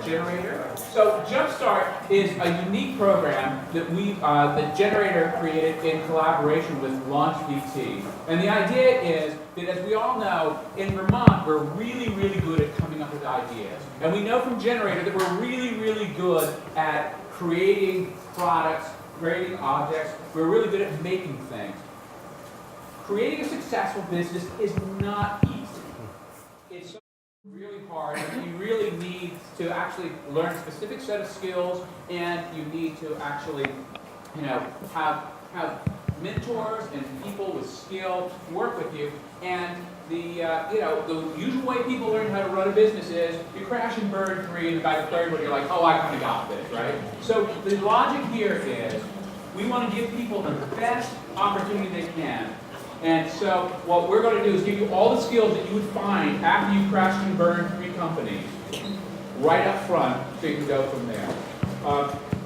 at Generator. So Jumpstart is a unique program that Generator created in collaboration with LaunchVT. And the idea is that, as we all know, in Vermont, we're really, really good at coming up with ideas. And we know from Generator that we're really, really good at creating products, creating objects. We're really good at making things. Creating a successful business is not easy. It's really hard, and you really need to actually learn a specific set of skills, and you need to actually, have mentors and people with skill work with you. And the usual way people learn how to run a business is you crash and burn 3, and by the third one you're like, oh, I kind of got this, right? So the logic here is we want to give people the best opportunity they can. And so what we're going to do is give you all the skills that you would find after you crashed and burned 3 companies right up front, so you can go from there.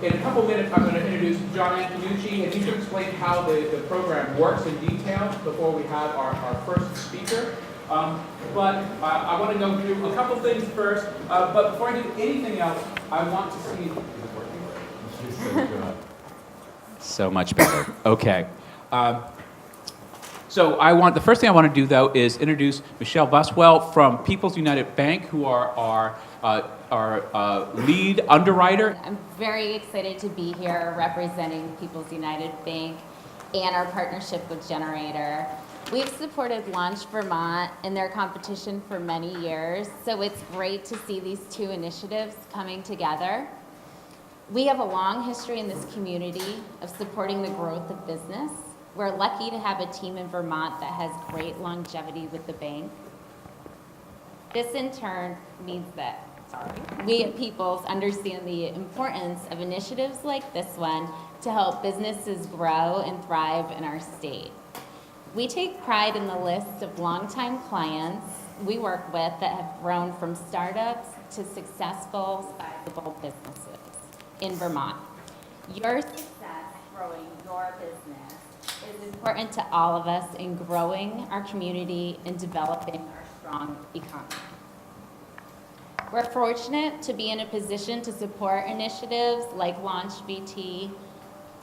In a couple minutes, I'm going to introduce John Antonucci, and he's going to explain how the program works in detail before we have our first speaker. But I want to go through a couple things first. But before I do anything else, I want to see... Is it working? So much better. Okay. So the first thing I want to do, though, is introduce Michelle Buswell from People's United Bank, who are our lead underwriter. I'm very excited to be here representing People's United Bank and our partnership with Generator. We've supported Launch Vermont in their competition for many years, so it's great to see these 2 initiatives coming together. We have a long history in this community of supporting the growth of business. We're lucky to have a team in Vermont that has great longevity with the bank. This in turn means that, we at Peoples understand the importance of initiatives like this one to help businesses grow and thrive in our state. We take pride in the list of longtime clients we work with that have grown from startups to successful, sizable businesses in Vermont. Your success growing your business is important to all of us in growing our community and developing our strong economy. We're fortunate to be in a position to support initiatives like LaunchVT,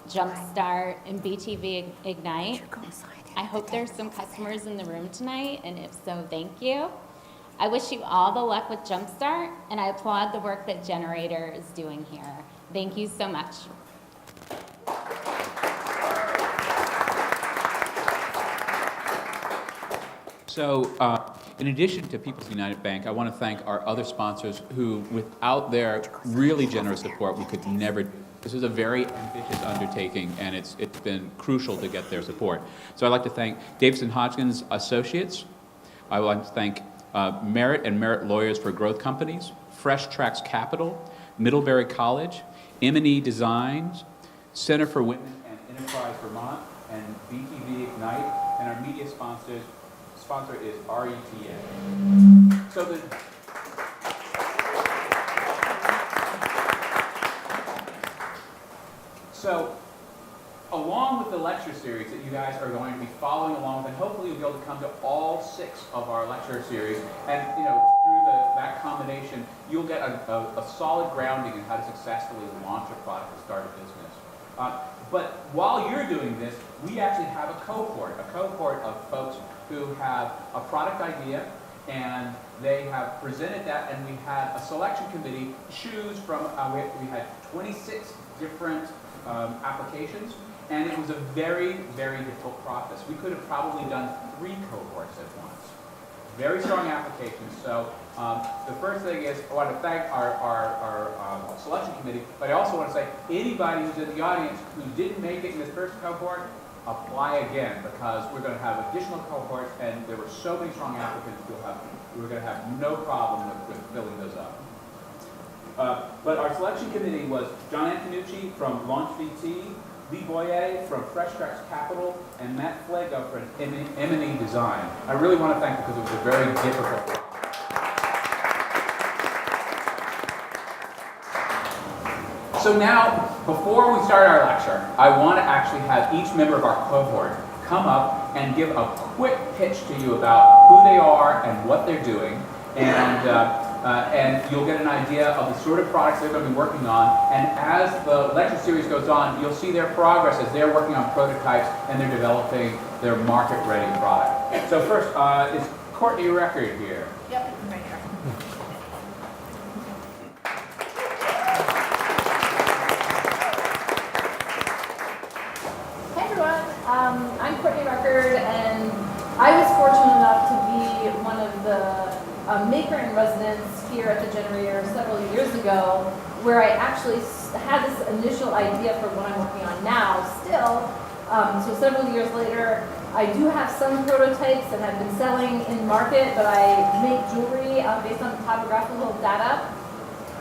Jumpstart, and BTV Ignite. I hope there's some customers in the room tonight, and if so, thank you. I wish you all the luck with Jumpstart, and I applaud the work that Generator is doing here. Thank you so much. So, in addition to People's United Bank, I want to thank our other sponsors who, without their really generous support, we could never. This is a very ambitious undertaking, and it's been crucial to get their support. So I'd like to thank Davidson Hodgkins Associates. I would like to thank Merit and Merit Lawyers for Growth Companies, Fresh Tracks Capital, Middlebury College, M&E Designs, Center for Women and Enterprise Vermont, and BTV Ignite, and our media sponsor is RETA. So along with the lecture series that you guys are going to be following along with, and hopefully you'll be able to come to all 6 of our lecture series, and through that combination, you'll get a solid grounding in how to successfully launch a product and start a business. But while you're doing this, we actually have a cohort of folks who have a product idea, and they have presented that, and we had a selection committee choose from, we had 26 different applications, and it was a very, very difficult process. We could have probably done 3 cohorts at once. Very strong applications. So the first thing is I want to thank our selection committee, but I also want to say anybody who's in the audience who didn't make it in this first cohort, apply again, because we're going to have additional cohorts, and there were so many strong applicants, we're going to have no problem with filling those up. But our selection committee was John Antonucci from LaunchVT, Lee Boyer from Fresh Tracks Capital, and Matt Flago from M&E Design. I really want to thank them because it was a very difficult process. So now, before we start our lecture, I want to actually have each member of our cohort come up and give a quick pitch to you about who they are and what they're doing. And and you'll get an idea of the sort of products they're going to be working on. And as the lecture series goes on, you'll see their progress as they're working on prototypes and they're developing their market-ready product. So first, is Courtney Record here? Yep, right here. Hey everyone, I'm Courtney Record, and I was fortunate enough to be one of the maker in residence here at the Generator several years ago, where I actually had this initial idea for what I'm working on now still. So several years later, I do have some prototypes that have been selling in market, but I make jewelry based on topographical data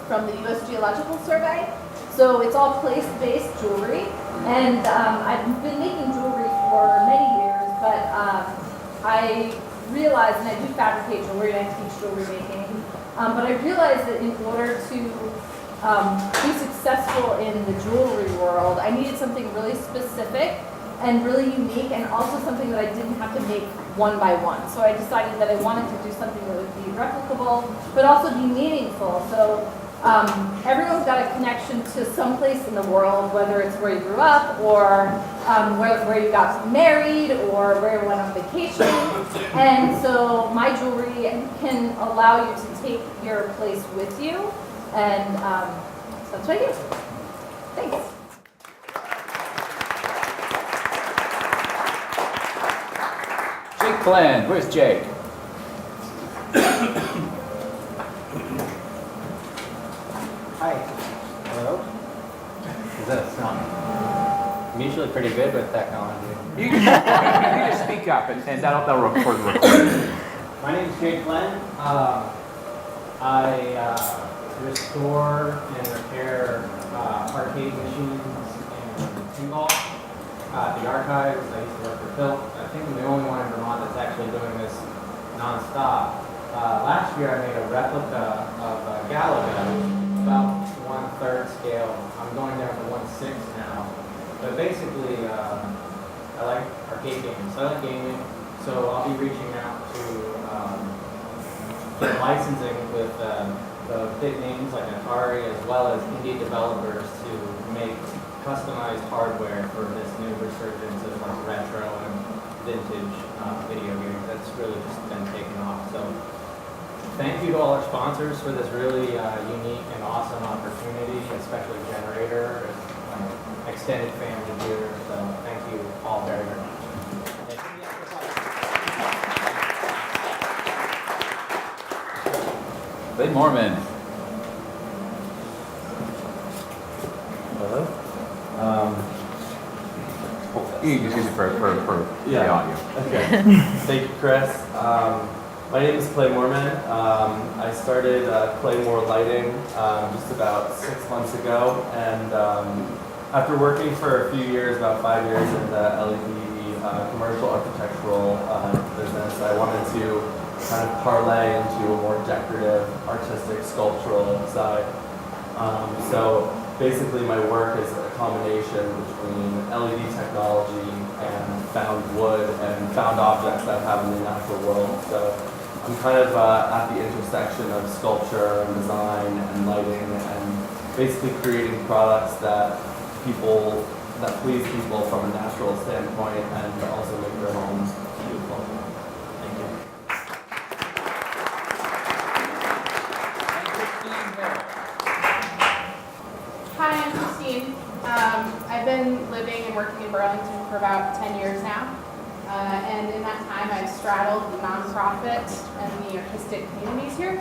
from the U.S. Geological Survey. So it's all place-based jewelry, and I've been making jewelry for many years, but I realized, and I do fabricate jewelry, and I teach jewelry making, but I realized that in order to be successful in the jewelry world, I needed something really specific and really unique, and also something that I didn't have to make one by one. So I decided that I wanted to do something that would be replicable, but also be meaningful. So everyone's got a connection to some place in the world, whether it's where you grew up, or where you got married, or where you went on vacation. And so my jewelry can allow you to take your place with you, and so that's what I do. Thanks. Jake Glenn, where's Jake? Hi. Hello. Is that a sound? I'm usually pretty good with technology. You can just speak up, and that'll record the recording. My name is Jake Glenn. I restore and repair arcade machines and pinball. The archives, I used to work for Phil. I think I'm the only one in Vermont that's actually doing this nonstop. Last year I made a replica of Galaga, about 1/3 scale. I'm going down to 1/6 now. But basically, I like arcade games. I like gaming, so I'll be reaching out to get licensing with the big names like Atari, as well as indie developers to make customized hardware for this new resurgence of like retro and vintage video games. That's really just been taken off. So thank you to all our sponsors for this really unique and awesome opportunity, especially Generator, extended family here. So thank you all very, very much. Lee Mormon. Hello? You can just use it for the Yeah. audio. Okay. Thank you, Chris. My name is Clay Moorman. I started Claymore Lighting just about 6 months ago, and after working for a few years, about 5 years in the LED commercial architectural business, I wanted to kind of parlay into a more decorative, artistic, sculptural side. So basically my work is a combination between LED technology and found wood and found objects that have in the natural world. So I'm kind of at the intersection of sculpture and design and lighting, and basically creating products that please people from a natural standpoint and also make their homes beautiful. Thank you. And Cristine here. Hi, I'm Cristine. I've been living and working in Burlington for about 10 years now. And in that time, I've straddled the nonprofit and the artistic communities here.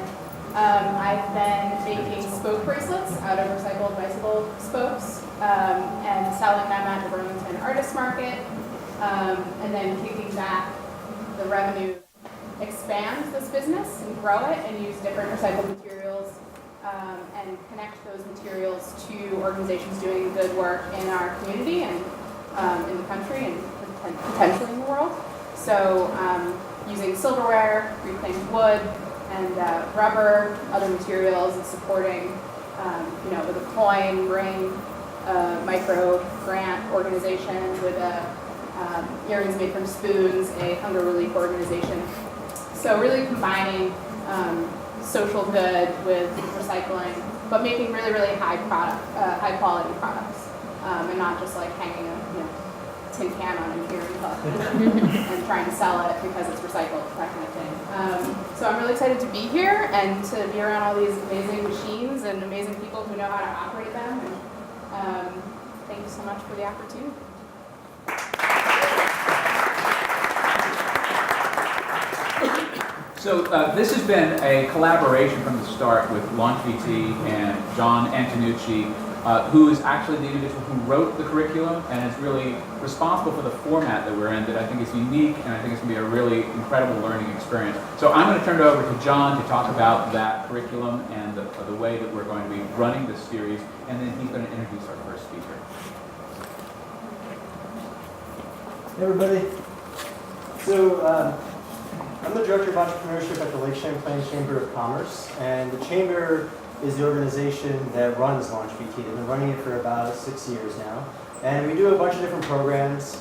I've been making spoke bracelets out of recycled bicycle spokes and selling them at the Burlington Artist Market. And then kicking back the revenue, expand this business and grow it and use different recycled materials and connect those materials to organizations doing good work in our community and in the country and potentially in the world. So using silverware, reclaimed wood, and rubber, other materials, and supporting, with a coin, ring, micro grant organization, with earrings made from spoons, a hunger relief organization. So really combining social good with recycling, but making really, really high quality products, and not just like hanging a tin can on a hearing hook and trying to sell it because it's recycled, that kind of thing. So I'm really excited to be here and to be around all these amazing machines and amazing people who know how to operate them. And thank you so much for the opportunity. So this has been a collaboration from the start with LaunchVT and John Antonucci, who is actually the individual who wrote the curriculum and is really responsible for the format that we're in, that I think is unique, and I think it's going to be a really incredible learning experience. So I'm going to turn it over to John to talk about that curriculum and the way that we're going to be running this series, and then he's going to introduce our first speaker. Hey everybody. So I'm the Director of Entrepreneurship at the Lake Champlain Chamber of Commerce, and the Chamber is the organization that runs LaunchVT. They've been running it for about 6 years now. And we do a bunch of different programs.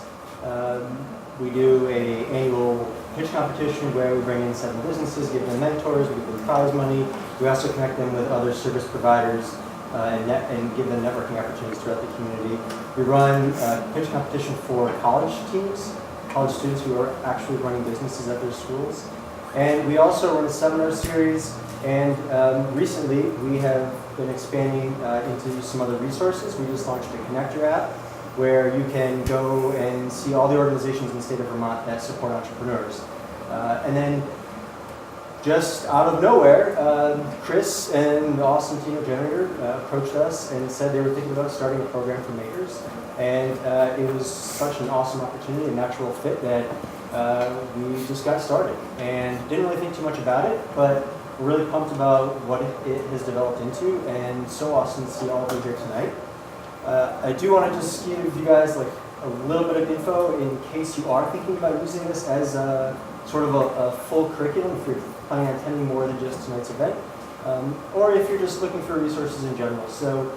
We do an annual pitch competition where we bring in 7 businesses, give them mentors, we give them prize money. We also connect them with other service providers and give them networking opportunities throughout the community. We run a pitch competition for college teams, college students who are actually running businesses at their schools. And we also run a seminar series, and recently we have been expanding into some other resources. We just launched a connector app where you can go and see all the organizations in the state of Vermont that support entrepreneurs. And then just out of nowhere, Chris and the awesome team of Generator approached us and said they were thinking about starting a program for makers. And it was such an awesome opportunity, a natural fit, that we just got started. And didn't really think too much about it, but we're really pumped about what it has developed into, and so awesome to see all of you here tonight. I do want to just give you guys like a little bit of info in case you are thinking about using this as sort of a full curriculum, if you're planning on attending more than just tonight's event, or if you're just looking for resources in general. So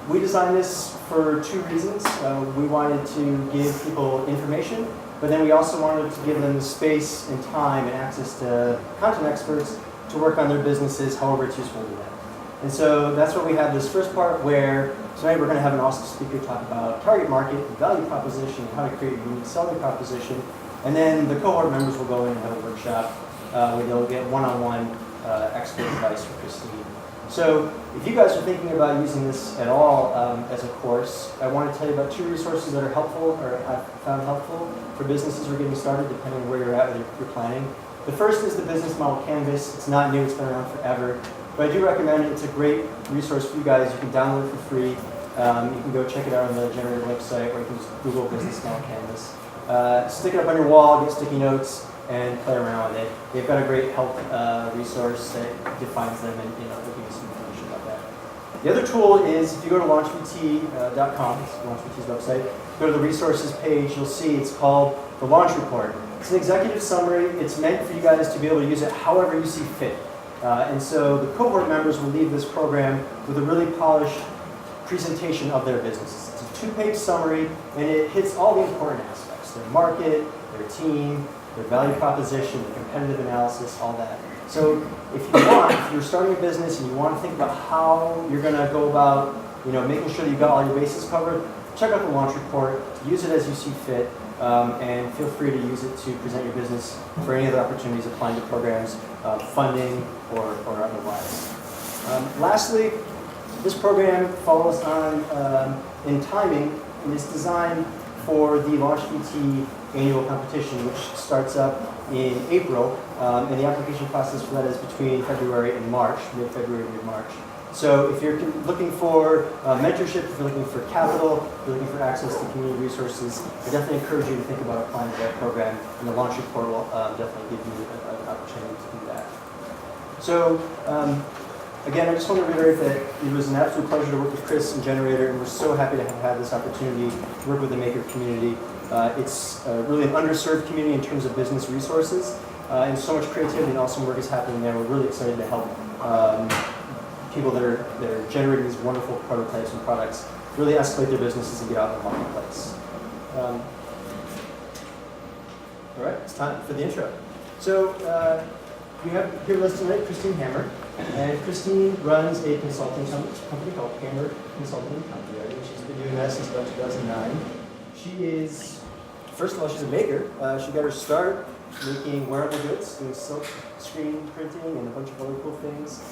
we designed this for 2 reasons. We wanted to give people information, but then we also wanted to give them the space and time and access to content experts to work on their businesses however it's useful to them. And so that's what we have this first part, where tonight we're going to have an awesome speaker talk about target market, value proposition, and how to create a unique selling proposition. And then the cohort members will go in and have a workshop where they'll get one-on-one expert advice from Cristine. So if you guys are thinking about using this at all as a course, I want to tell you about 2 resources that are helpful, or I've found helpful for businesses who are getting started, depending on where you're at with your planning. The first is the Business Model Canvas. It's not new, it's been around forever. But I do recommend it. It's a great resource for you guys. You can download it for free. You can go check it out on the Generator website, or you can just Google Business Model Canvas. Stick it up on your wall, get sticky notes, and play around with it. They've got a great help resource that defines them, and they'll give you some information about that. The other tool is, if you go to launchvt.com, it's LaunchVT's website, go to the resources page, you'll see it's called the Launch Report. It's an executive summary. It's meant for you guys to be able to use it however you see fit. And so the cohort members will leave this program with a really polished presentation of their businesses. It's a 2-page summary, and it hits all the important aspects: their market, their team, their value proposition, the competitive analysis, all that. So if you're starting a business and you want to think about how you're going to go about making sure that you've got all your bases covered, check out the Launch Report, use it as you see fit, and feel free to use it to present your business for any other opportunities applying to programs, funding, or otherwise. Lastly, this program follows on in timing, and is designed for the LaunchVT annual competition, which starts up in April, and the application process for that is between February and March, mid-February, mid-March. So if you're looking for mentorship, if you're looking for capital, if you're looking for access to community resources, I definitely encourage you to think about applying to that program, and the Launch Report will definitely give you an opportunity to do that. So again, I just want to reiterate that it was an absolute pleasure to work with Chris and Generator, and we're so happy to have had this opportunity to work with the maker community. It's really an underserved community in terms of business resources, and so much creativity and awesome work is happening there. We're really excited to help people that are generating these wonderful prototypes and products really escalate their businesses and get out in the marketplace. All right, it's time for the intro. So we have here with us tonight Cristine Hammer. And Cristine runs a consulting company called Hammer Consulting Company. I think she's been doing that since about 2009. She is, first of all, she's a maker. She got her start making wearable goods, doing silk screen printing and a bunch of other cool things,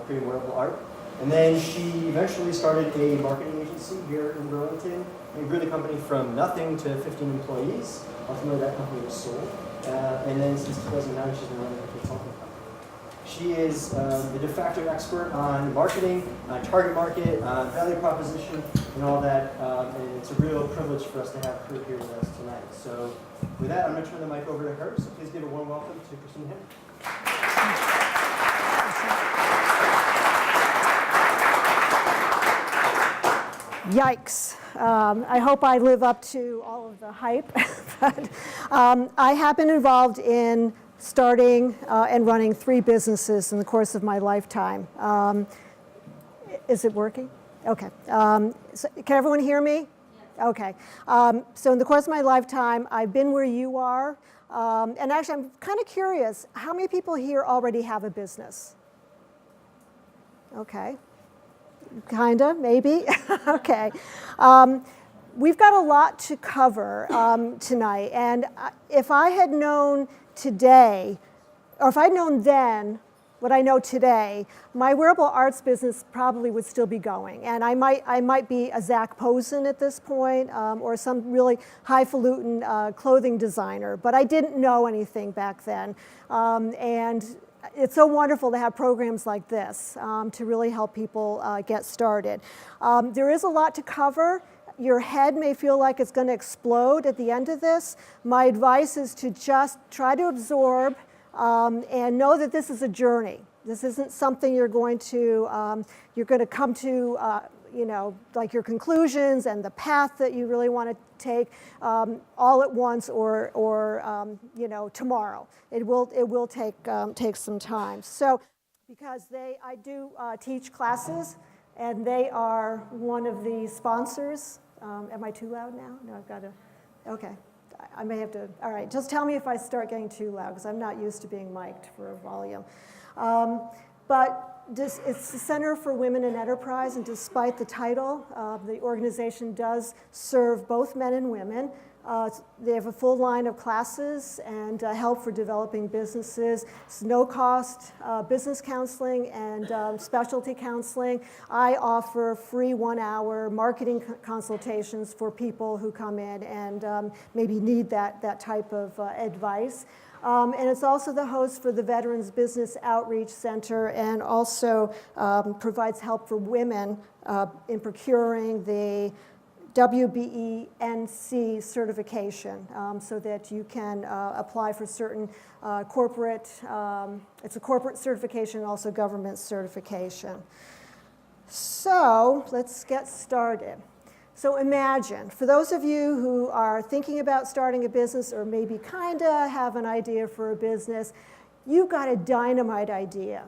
creating wearable art. And then she eventually started a marketing agency here in Burlington and grew the company from nothing to 15 employees. Ultimately, that company was sold. And then since 2009, she's been running a consulting company. She is the de facto expert on marketing, target market, value proposition, and all that. And it's a real privilege for us to have her here with us tonight. So with that, I'm going to turn the mic over to her. So please give a warm welcome to Cristine Hammer. Yikes. I hope I live up to all of the hype. But I have been involved in starting and running 3 businesses in the course of my lifetime. Is it working? Okay. So can everyone hear me? Okay. So in the course of my lifetime, I've been where you are. And actually, I'm kind of curious, how many people here already have a business? Okay. Kinda, maybe. Okay. We've got a lot to cover tonight, and if I had known today, or if I'd known then what I know today, my wearable arts business probably would still be going, and I might be a Zach Posen at this point, or some really highfalutin clothing designer, but I didn't know anything back then, and it's so wonderful to have programs like this to really help people get started. There is a lot to cover. Your head may feel like it's going to explode at the end of this. My advice is to just try to absorb and know that this is a journey. This isn't something you're going to come to, like your conclusions and the path that you really want to take all at once or tomorrow. It will take some time. So, because I do teach classes, and they are one of the sponsors. Am I too loud now? No, I've got to. Okay, I may have to. All right, just tell me if I start getting too loud, because I'm not used to being mic'd for a volume. But it's the Center for Women in Enterprise, and despite the title, the organization does serve both men and women. They have a full line of classes and help for developing businesses. It's no-cost business counseling and specialty counseling. I offer free 1-hour marketing consultations for people who come in and maybe need that type of advice. And it's also the host for the Veterans Business Outreach Center, and also provides help for women in procuring the WBENC certification, so that you can apply for certain corporate, it's a corporate certification and also government certification. So let's get started. So imagine, for those of you who are thinking about starting a business or maybe kind of have an idea for a business, you've got a dynamite idea.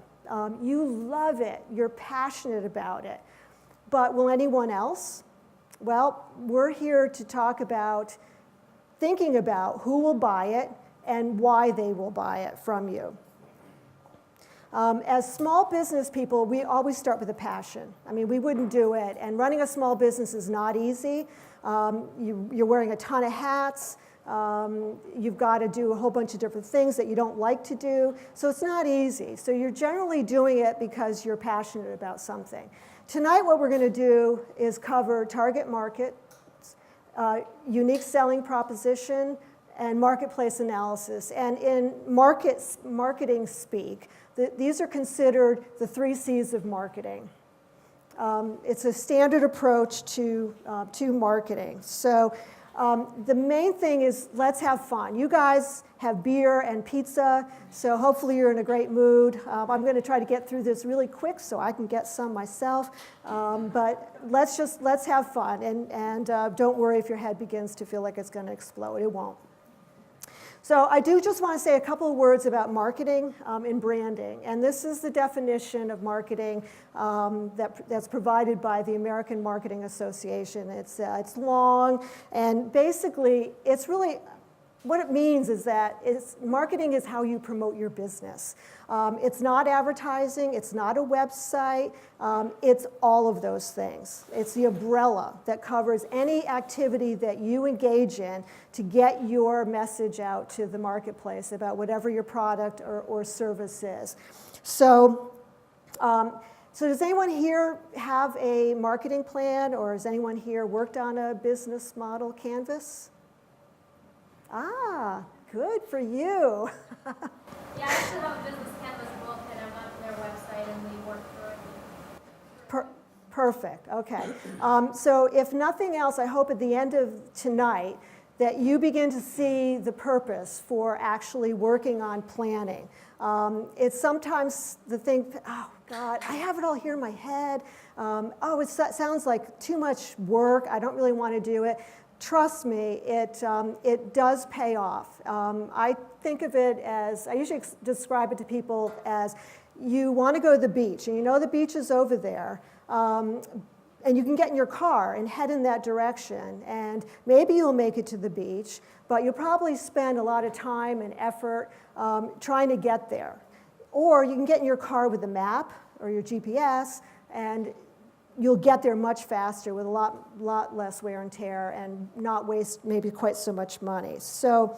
You love it, you're passionate about it. But will anyone else? Well, we're here to talk about thinking about who will buy it and why they will buy it from you. As small business people, we always start with a passion. I mean, we wouldn't do it. And running a small business is not easy. You're wearing a ton of hats. You've got to do a whole bunch of different things that you don't like to do. So it's not easy. So you're generally doing it because you're passionate about something. Tonight, what we're going to do is cover target market, unique selling proposition, and marketplace analysis. And in marketing speak, these are considered the 3 C's of marketing. It's a standard approach to marketing. So the main thing is, let's have fun. You guys have beer and pizza, so hopefully you're in a great mood. I'm going to try to get through this really quick so I can get some myself. But let's have fun, and don't worry if your head begins to feel like it's going to explode. It won't. So I do just want to say a couple of words about marketing and branding. And this is the definition of marketing that's provided by the American Marketing Association. It's long, and basically it's really what it means is that marketing is how you promote your business. It's not advertising, it's not a website, it's all of those things. It's the umbrella that covers any activity that you engage in to get your message out to the marketplace about whatever your product or service is. So does anyone here have a marketing plan, or has anyone here worked on a business model canvas? Ah, good for you. Yeah, I actually have a business canvas book, and I'm on their website, and we work through it. Perfect, okay. So if nothing else, I hope at the end of tonight that you begin to see the purpose for actually working on planning. It's sometimes the thing, oh God, I have it all here in my head. It sounds like too much work. I don't really want to do it. Trust me, it does pay off. I think of it as, I usually describe it to people as, you want to go to the beach, and you know the beach is over there, and you can get in your car and head in that direction, and maybe you'll make it to the beach, but you'll probably spend a lot of time and effort trying to get there. Or you can get in your car with a map or your GPS, and you'll get there much faster with a lot less wear and tear and not waste maybe quite so much money. So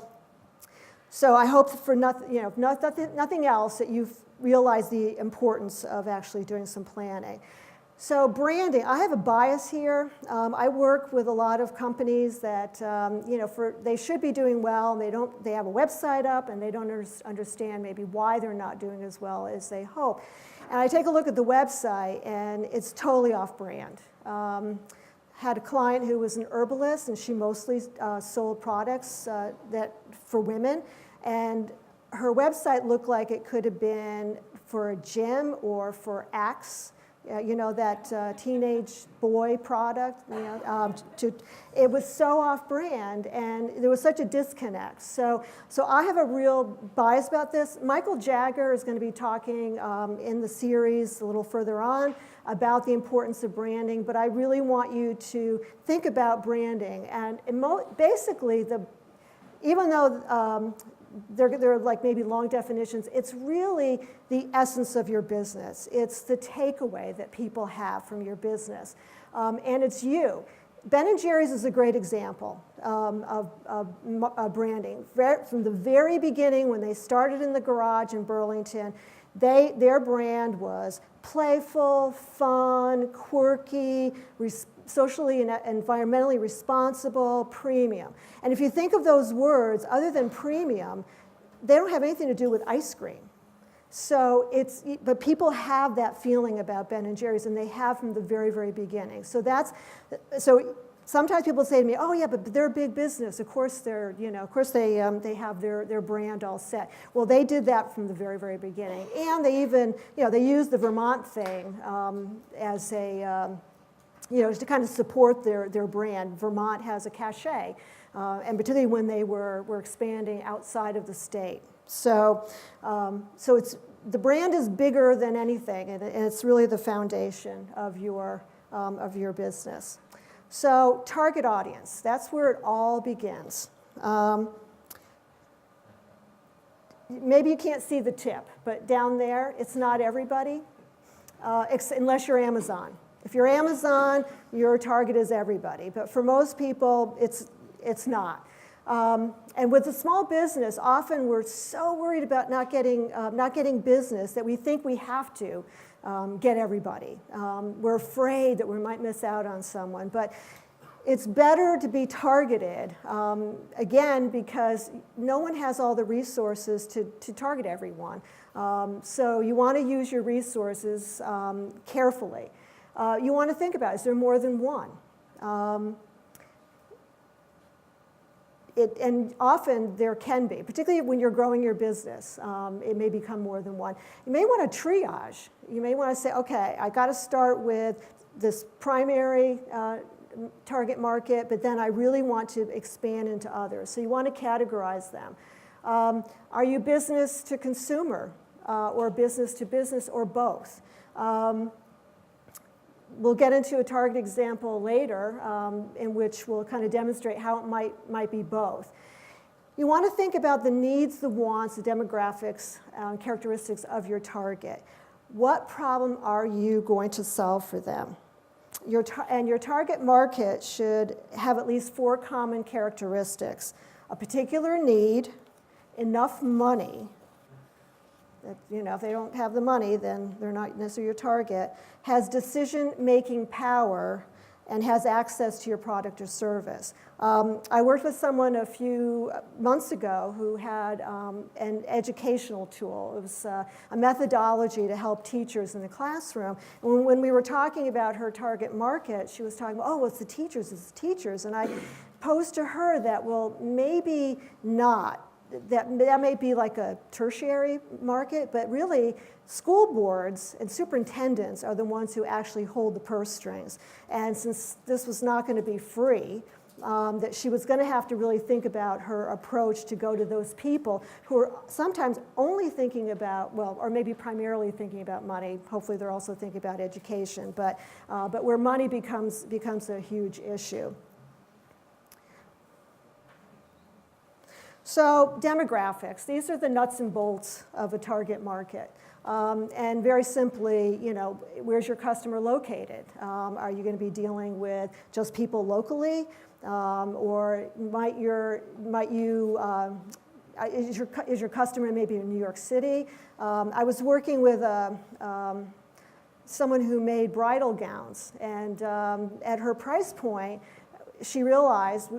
I hope for nothing else that you've realized the importance of actually doing some planning. So branding, I have a bias here. I work with a lot of companies that they should be doing well, and they have a website up, and they don't understand maybe why they're not doing as well as they hope. And I take a look at the website, and it's totally off-brand. Had a client who was an herbalist, and she mostly sold products for women, and her website looked like it could have been for a gym or for Axe. That teenage boy product, it was so off-brand, and there was such a disconnect. So I have a real bias about this. Michael Jagger is going to be talking in the series a little further on about the importance of branding, but I really want you to think about branding. And basically, even though they're like maybe long definitions, it's really the essence of your business. It's the takeaway that people have from your business. And it's you. Ben & Jerry's is a great example of branding. From the very beginning, when they started in the garage in Burlington, their brand was playful, fun, quirky, socially and environmentally responsible, premium. And if you think of those words, other than premium, they don't have anything to do with ice cream. But people have that feeling about Ben & Jerry's, and they have from the very, very beginning. So sometimes people say to me, "Oh yeah, but they're a big business. Of course they have their brand all set." Well, they did that from the very, very beginning, and they even they used the Vermont thing as a to kind of support their brand. Vermont has a cachet, and particularly when they were expanding outside of the state. So the brand is bigger than anything, and it's really the foundation of your business. So target audience, that's where it all begins. Maybe you can't see the tip, but down there, it's not everybody, unless you're Amazon. If you're Amazon, your target is everybody. But for most people, it's not. And with a small business, often we're so worried about not getting business that we think we have to get everybody. We're afraid that we might miss out on someone. But it's better to be targeted, again, because no one has all the resources to target everyone. So you want to use your resources carefully. You want to think about, is there more than one? And often there can be, particularly when you're growing your business. It may become more than one. You may want to triage. You may want to say, okay, I got to start with this primary target market, but then I really want to expand into others. So you want to categorize them. Are you business to consumer or business to business or both? We'll get into a target example later in which we'll kind of demonstrate how it might be both. You want to think about the needs, the wants, the demographics, characteristics of your target. What problem are you going to solve for them? Your target market should have at least 4 common characteristics. A particular need, enough money, that, if they don't have the money, then they're not necessarily your target, has decision-making power, and has access to your product or service. I worked with someone a few months ago who had an educational tool. It was a methodology to help teachers in the classroom. And when we were talking about her target market, she was talking about, oh, well, it's the teachers. And I posed to her that, well, maybe not. That may be like a tertiary market, but really school boards and superintendents are the ones who actually hold the purse strings. And since this was not going to be free, that she was going to have to really think about her approach to go to those people who are sometimes only thinking about, well, or maybe primarily thinking about money. Hopefully they're also thinking about education, but where money becomes a huge issue. So demographics, these are the nuts and bolts of a target market. And very simply, where's your customer located? Are you going to be dealing with just people locally? Or is your customer maybe in New York City? I was working with someone who made bridal gowns, and at her price point, she realized,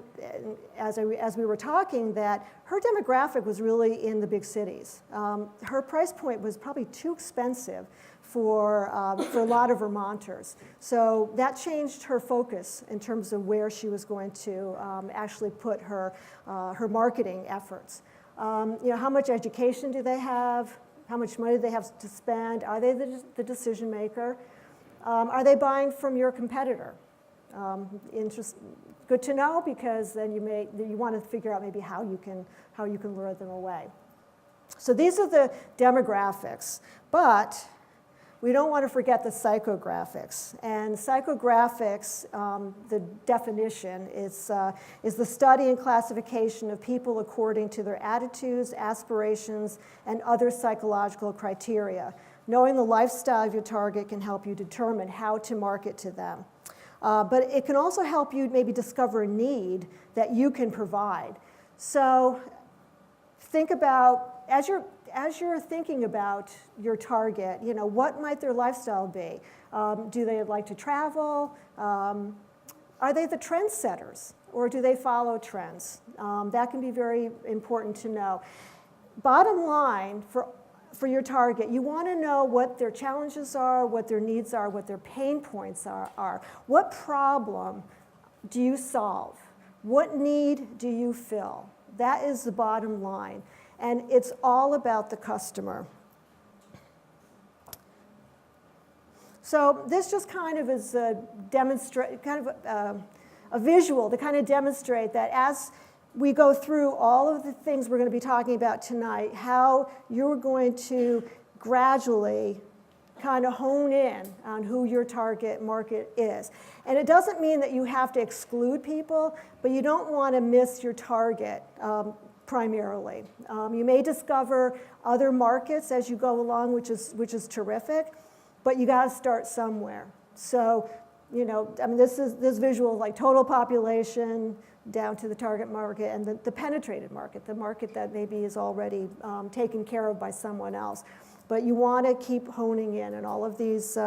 as we were talking, that her demographic was really in the big cities. Her price point was probably too expensive for a lot of Vermonters. So that changed her focus in terms of where she was going to actually put her marketing efforts. How much education do they have? How much money do they have to spend? Are they the decision maker? Are they buying from your competitor? Good to know, because then you want to figure out maybe how you can lure them away. So these are the demographics, but we don't want to forget the psychographics. And psychographics, the definition is the study and classification of people according to their attitudes, aspirations, and other psychological criteria. Knowing the lifestyle of your target can help you determine how to market to them. But it can also help you maybe discover a need that you can provide. So think about, as you're thinking about your target, what might their lifestyle be? Do they like to travel? Are they the trendsetters, or do they follow trends? That can be very important to know. Bottom line, for your target, you want to know what their challenges are, what their needs are, what their pain points are. What problem do you solve? What need do you fill? That is the bottom line. And it's all about the customer. So this just kind of is a visual to kind of demonstrate that as we go through all of the things we're going to be talking about tonight, how you're going to gradually kind of hone in on who your target market is. And it doesn't mean that you have to exclude people, but you don't want to miss your target primarily. You may discover other markets as you go along, which is terrific, but you got to start somewhere. So, this visual is like total population down to the target market and the penetrated market, the market that maybe is already taken care of by someone else. But you want to keep honing in, and all of these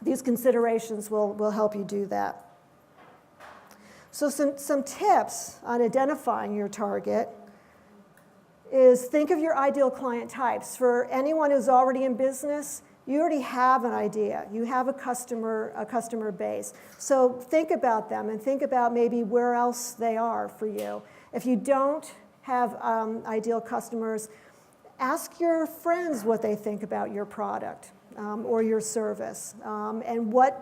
considerations will help you do that. So some tips on identifying your target is think of your ideal client types. For anyone who's already in business, you already have an idea. You have a customer base. So think about them and think about maybe where else they are for you. If you don't have ideal customers, ask your friends what they think about your product or your service, and what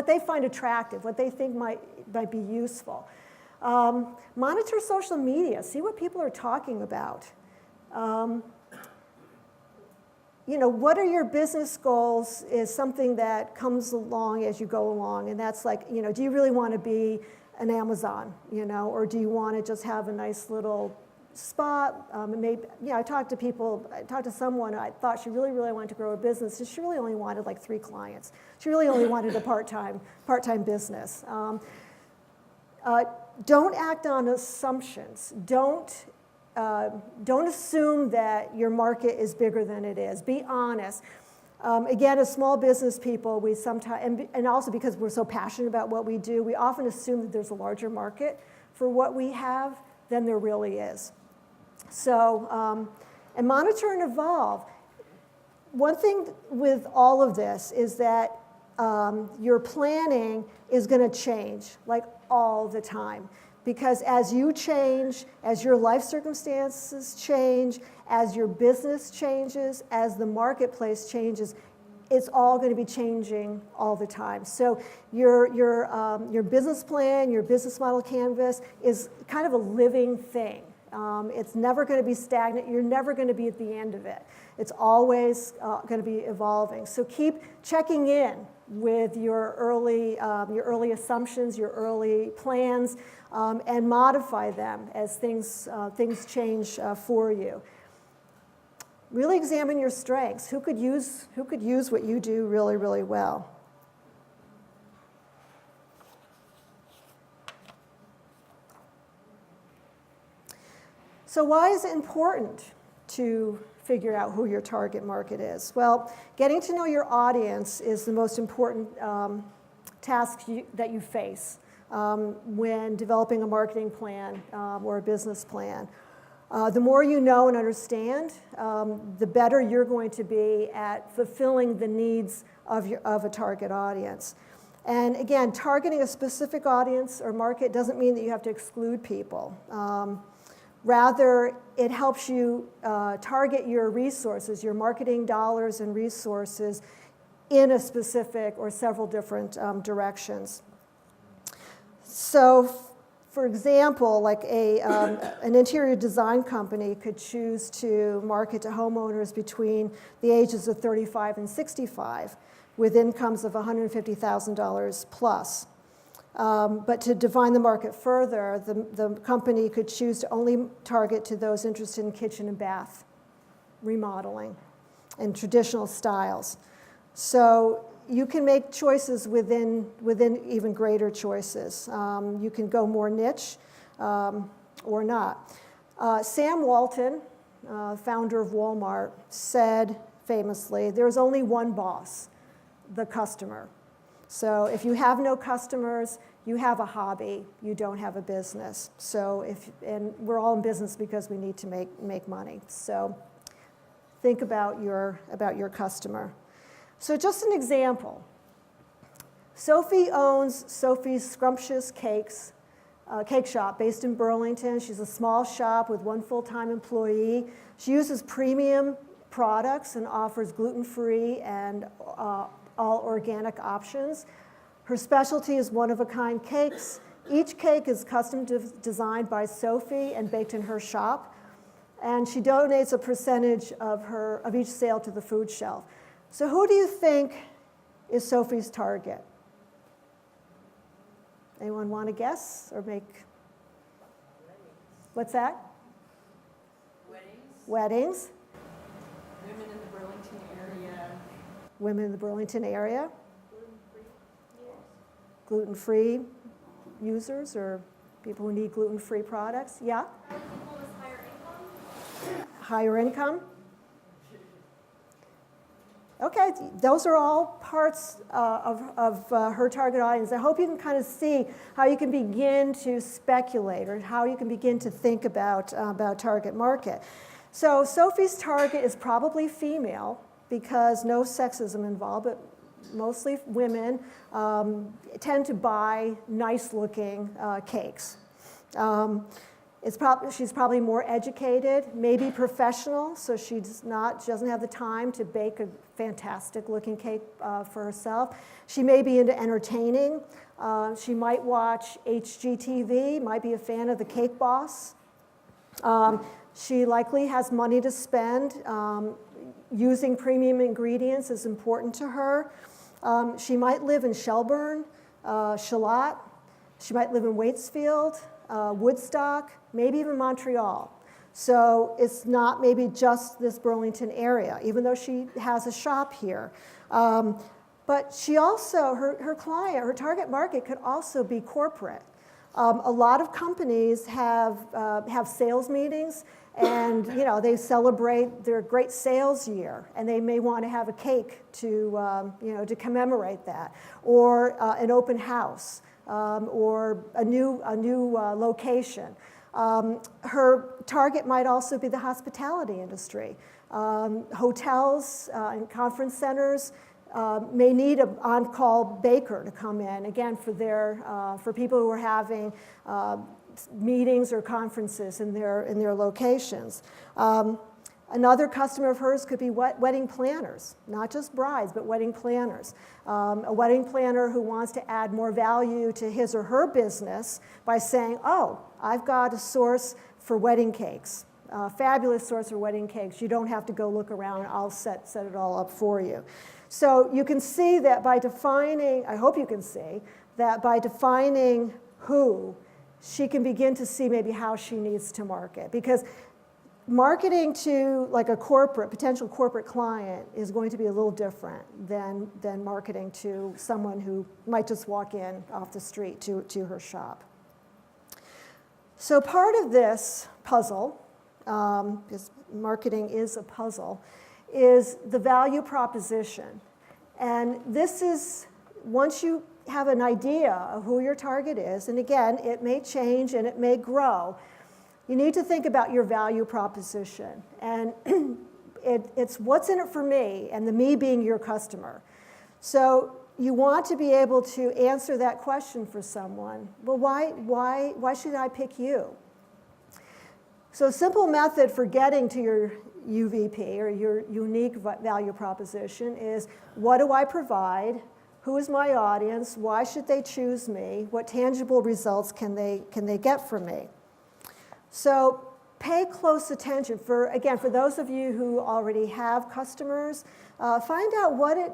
they find attractive, what they think might be useful. Monitor social media. See what people are talking about. What are your business goals is something that comes along as you go along, and that's like, do you really want to be an Amazon, or do you want to just have a nice little spot? Maybe, I talked to someone, I thought she really, really wanted to grow a business, and she really only wanted like 3 clients. She really only wanted a part-time business. Don't act on assumptions. Don't assume that your market is bigger than it is. Be honest. Again, as small business people, we sometimes, and also because we're so passionate about what we do, we often assume that there's a larger market for what we have than there really is. So, and monitor and evolve. One thing with all of this is that your planning is going to change, like all the time. Because as you change, as your life circumstances change, as your business changes, as the marketplace changes, it's all going to be changing all the time. So your business plan, your business model canvas is kind of a living thing. It's never going to be stagnant. You're never going to be at the end of it. It's always going to be evolving. So keep checking in with your early assumptions, your early plans, and modify them as things change for you. Really examine your strengths. Who could use what you do really, really well? So why is it important to figure out who your target market is? Well, getting to know your audience is the most important task that you face when developing a marketing plan or a business plan. The more you know and understand, the better you're going to be at fulfilling the needs of a target audience. And again, targeting a specific audience or market doesn't mean that you have to exclude people. Rather, it helps you target your resources, your marketing dollars and resources in a specific or several different directions. So, for example, like an interior design company could choose to market to homeowners between the ages of 35 and 65 with incomes of $150,000 plus. But to define the market further, the company could choose to only target to those interested in kitchen and bath remodeling and traditional styles. So you can make choices within even greater choices. You can go more niche or not. Sam Walton, founder of Walmart, said famously, "There's only one boss, the customer." So if you have no customers, you have a hobby, you don't have a business. So and we're all in business because we need to make money. So think about your customer. So just an example. Sophie owns Sophie's Scrumptious Cakes, cake shop based in Burlington. She's a small shop with 1 full-time employee. She uses premium products and offers gluten-free and all organic options. Her specialty is one-of-a-kind cakes. Each cake is custom designed by Sophie and baked in her shop. And she donates a percentage of each sale to the food shelf. So who do you think is Sophie's target? Anyone want to guess or make? What's that? Weddings. Women in the Burlington area. Women in the Burlington area. Gluten-free users or people who need gluten-free products. Yeah? Probably people with higher income. Higher income. Okay, those are all parts of her target audience. I hope you can kind of see how you can begin to speculate or how you can begin to think about target market. So Sophie's target is probably female because no sexism involved, but mostly women tend to buy nice-looking cakes. She's probably more educated, maybe professional, so she doesn't have the time to bake a fantastic-looking cake for herself. She may be into entertaining. She might watch HGTV, might be a fan of the Cake Boss. She likely has money to spend. Using premium ingredients is important to her. She might live in Shelburne, Charlotte. She might live in Waitsfield, Woodstock, maybe even Montreal. So it's not maybe just this Burlington area, even though she has a shop here. But she also, her client, her target market could also be corporate. A lot of companies have sales meetings, and they celebrate their great sales year, and they may want to have a cake to commemorate that, or an open house, or a new location. Her target might also be the hospitality industry. Hotels and conference centers may need an on-call baker to come in, again, for people who are having meetings or conferences in their locations. Another customer of hers could be wedding planners, not just brides, but wedding planners. A wedding planner who wants to add more value to his or her business by saying, oh, I've got a source for wedding cakes, a fabulous source for wedding cakes. You don't have to go look around. I'll set it all up for you. So you can see that by defining, I hope you can see, that by defining who, she can begin to see maybe how she needs to market. Because marketing to like a potential corporate client is going to be a little different than marketing to someone who might just walk in off the street to her shop. So part of this puzzle, because marketing is a puzzle, is the value proposition. And this is, once you have an idea of who your target is, and again, it may change and it may grow, you need to think about your value proposition. And it's what's in it for me, and the me being your customer. So you want to be able to answer that question for someone. Well, why should I pick you? So a simple method for getting to your UVP, or your unique value proposition, is what do I provide? Who is my audience? Why should they choose me? What tangible results can they get from me? So pay close attention. For those of you who already have customers, find out what it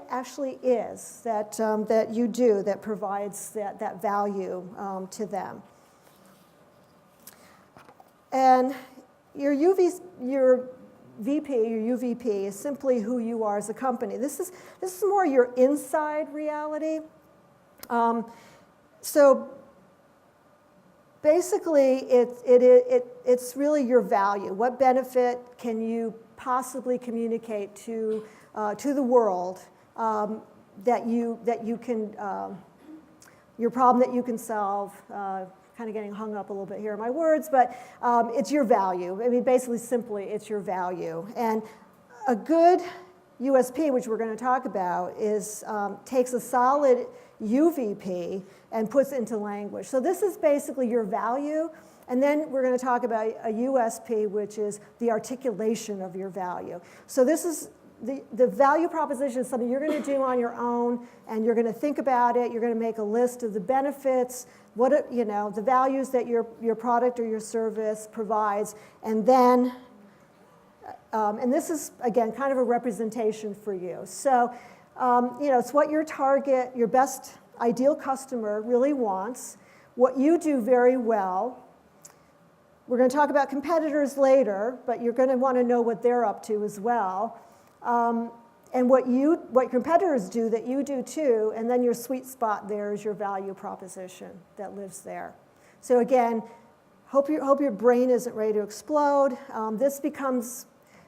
actually is that you do that provides that value to them. And your VP, your UVP, is simply who you are as a company. This is more your inside reality. So basically, it's really your value. What benefit can you possibly communicate to the world that you can, your problem that you can solve? Kind of getting hung up a little bit here in my words, but it's your value. I mean, basically, simply, it's your value. And a good USP, which we're going to talk about, is takes a solid UVP and puts it into language. So this is basically your value, and then we're going to talk about a USP, which is the articulation of your value. So this is the value proposition is something you're going to do on your own, and you're going to think about it. You're going to make a list of the benefits, the values that your product or your service provides, and then, and this is, again, kind of a representation for you. So, it's what your target, your best ideal customer really wants, what you do very well. We're going to talk about competitors later, but you're going to want to know what they're up to as well. And what competitors do that you do too, and then your sweet spot there is your value proposition that lives there. So again, hope your brain isn't ready to explode.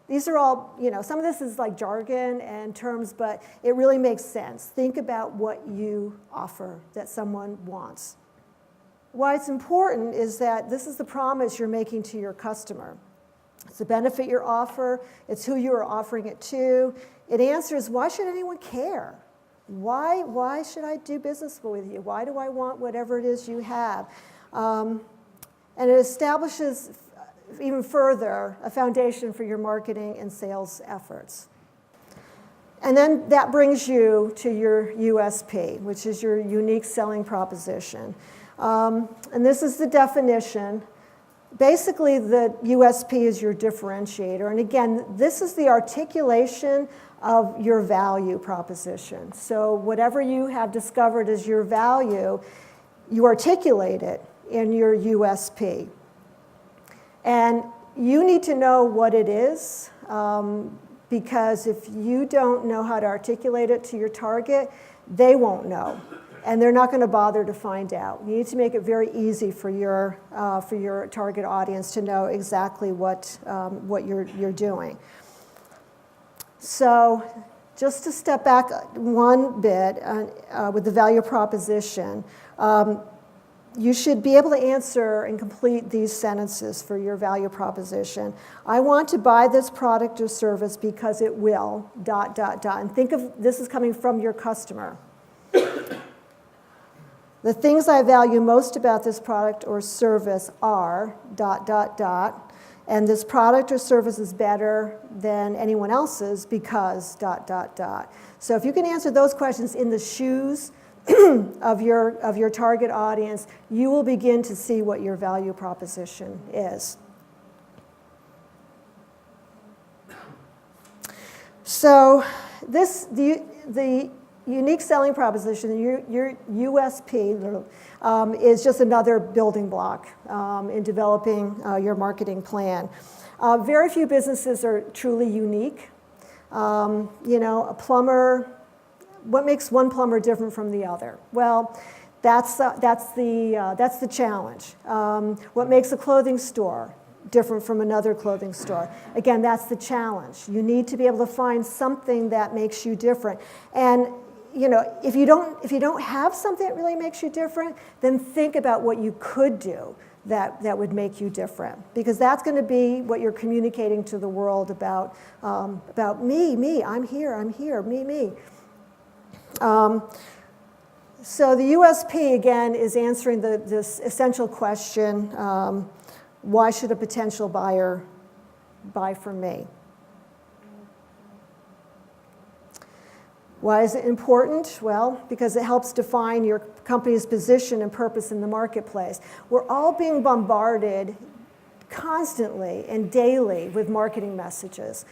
These are all, some of this is like jargon and terms, but it really makes sense. Think about what you offer that someone wants. Why it's important is that this is the promise you're making to your customer. It's the benefit you offer. It's who you are offering it to. It answers, why should anyone care? Why should I do business with you? Why do I want whatever it is you have? And it establishes, even further, a foundation for your marketing and sales efforts. And then that brings you to your USP, which is your unique selling proposition. And this is the definition. Basically, the USP is your differentiator. And again, this is the articulation of your value proposition. So whatever you have discovered as your value, you articulate it in your USP. And you need to know what it is, because if you don't know how to articulate it to your target, they won't know. And they're not going to bother to find out. You need to make it very easy for your target audience to know exactly what you're doing. So just to step back one bit with the value proposition, you should be able to answer and complete these sentences for your value proposition. I want to buy this product or service because it will, ... And think of this is coming from your customer. The things I value most about this product or service are ... And this product or service is better than anyone else's because ... So if you can answer those questions in the shoes of your target audience, you will begin to see what your value proposition is. So the unique selling proposition, your USP, is just another building block in developing your marketing plan. Very few businesses are truly unique. A plumber, what makes one plumber different from the other? Well, that's the challenge. What makes a clothing store different from another clothing store? Again, that's the challenge. You need to be able to find something that makes you different. And if you don't have something that really makes you different, then think about what you could do that would make you different, because that's going to be what you're communicating to the world about me, I'm here, me. So the USP, again, is answering this essential question, why should a potential buyer buy from me? Why is it important? Well, because it helps define your company's position and purpose in the marketplace. We're all being bombarded constantly and daily with marketing messages.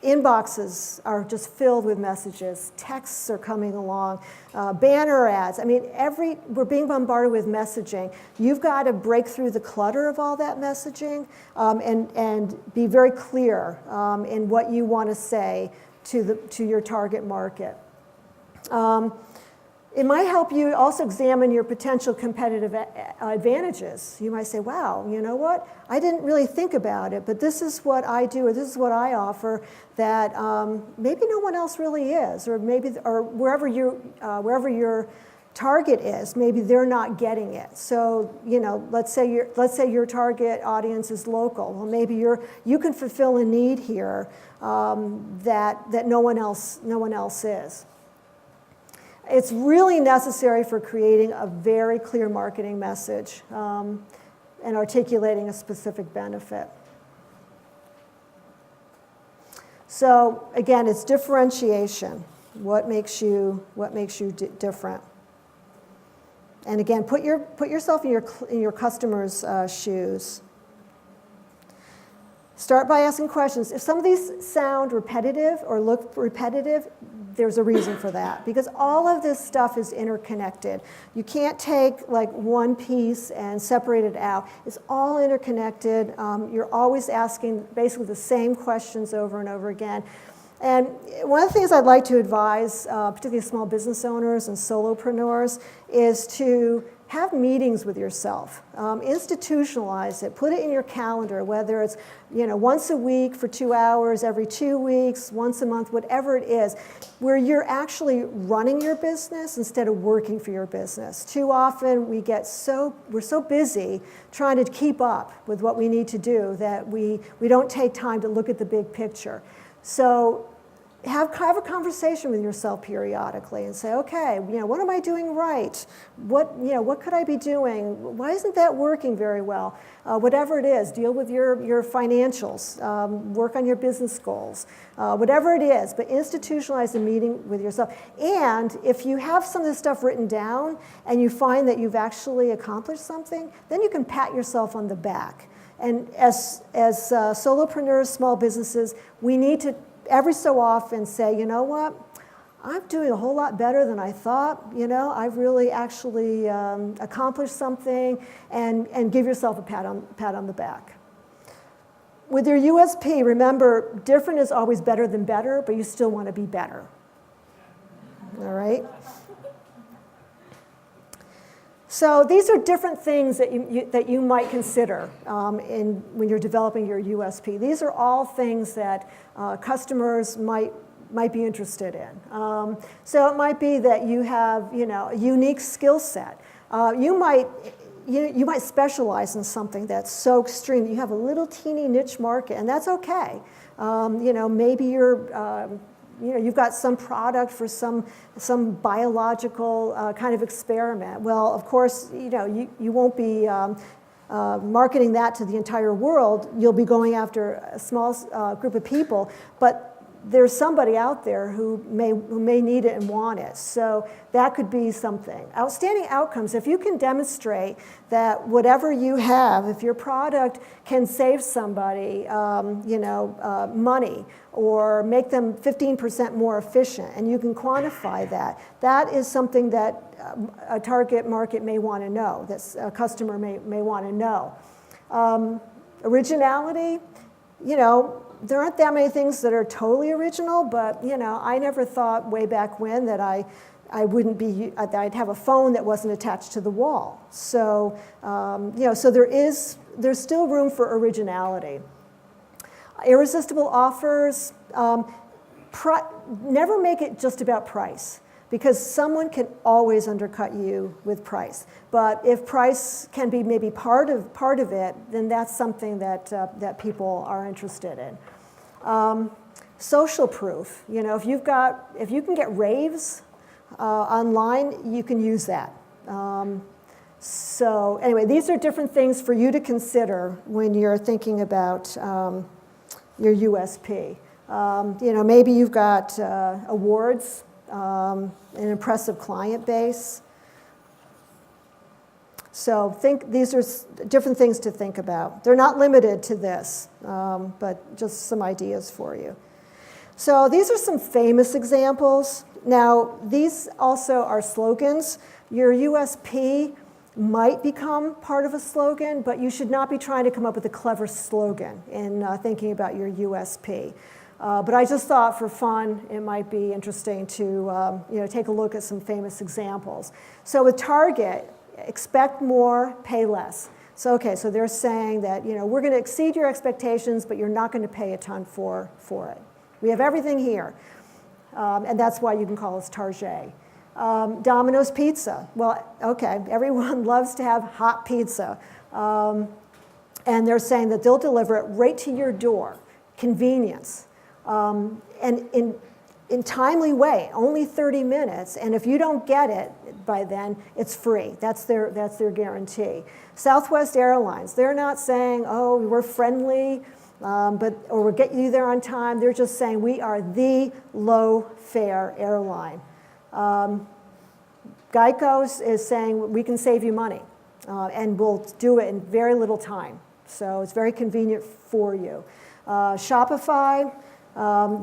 Inboxes are just filled with messages. Texts are coming along. Banner ads. I mean, we're being bombarded with messaging. You've got to break through the clutter of all that messaging and be very clear in what you want to say to your target market. It might help you also examine your potential competitive advantages. You might say, wow, you know what? I didn't really think about it, but this is what I do, or this is what I offer that maybe no one else really is, or wherever your target is, maybe they're not getting it. So, let's say your target audience is local. Well, maybe you can fulfill a need here that no one else is. It's really necessary for creating a very clear marketing message and articulating a specific benefit. So again, it's differentiation. What makes you different? And again, put yourself in your customer's shoes. Start by asking questions. If some of these sound repetitive or look repetitive, there's a reason for that, because all of this stuff is interconnected. You can't take like one piece and separate it out. It's all interconnected. You're always asking basically the same questions over and over again. And one of the things I'd like to advise, particularly small business owners and solopreneurs, is to have meetings with yourself. Institutionalize it. Put it in your calendar, whether it's once a week for 2 hours, every 2 weeks, once a month, whatever it is, where you're actually running your business instead of working for your business. Too often we're so busy trying to keep up with what we need to do that we don't take time to look at the big picture. So have a conversation with yourself periodically and say, okay, what am I doing right? What could I be doing? Why isn't that working very well? Whatever it is, deal with your financials, work on your business goals, whatever it is, but institutionalize a meeting with yourself. And if you have some of this stuff written down and you find that you've actually accomplished something, then you can pat yourself on the back. And as solopreneurs, small businesses, we need to every so often say, you know what, I'm doing a whole lot better than I thought. I've really actually accomplished something, and give yourself a pat on the back. With your USP, remember, different is always better than better, but you still want to be better. All right? So these are different things that you might consider when you're developing your USP. These are all things that customers might be interested in. So it might be that you have a unique skill set. You might specialize in something that's so extreme that you have a little teeny niche market, and that's okay. Maybe you've got some product for some biological kind of experiment. Well, of course, you won't be marketing that to the entire world. You'll be going after a small group of people, but there's somebody out there who may need it and want it. So that could be something. Outstanding outcomes, if you can demonstrate that whatever you have, if your product can save somebody money or make them 15% more efficient, and you can quantify that, that is something that a target market may want to know, that a customer may want to know. Originality, there aren't that many things that are totally original, but I never thought way back when that that I'd have a phone that wasn't attached to the wall. So so there's still room for originality. Irresistible offers. Never make it just about price, because someone can always undercut you with price. But if price can be maybe part of it, then that's something that people are interested in. Social proof. If you can get raves online, you can use that. So anyway, these are different things for you to consider when you're thinking about your USP. Maybe you've got awards, an impressive client base. So these are different things to think about. They're not limited to this, but just some ideas for you. So these are some famous examples. Now, these also are slogans. Your USP might become part of a slogan, but you should not be trying to come up with a clever slogan in thinking about your USP. But I just thought for fun, it might be interesting to take a look at some famous examples. So with Target, expect more, pay less. So they're saying that we're going to exceed your expectations, but you're not going to pay a ton for it. We have everything here, and that's why you can call us Target. Domino's Pizza. Well, everyone loves to have hot pizza, and they're saying that they'll deliver it right to your door. Convenience, and in timely way, only 30 minutes, and if you don't get it by then, it's free. That's their guarantee. Southwest Airlines, they're not saying, oh, we're friendly, or we'll get you there on time. They're just saying we are the low-fare airline. Geico is saying we can save you money, and we'll do it in very little time. So it's very convenient for you. Shopify,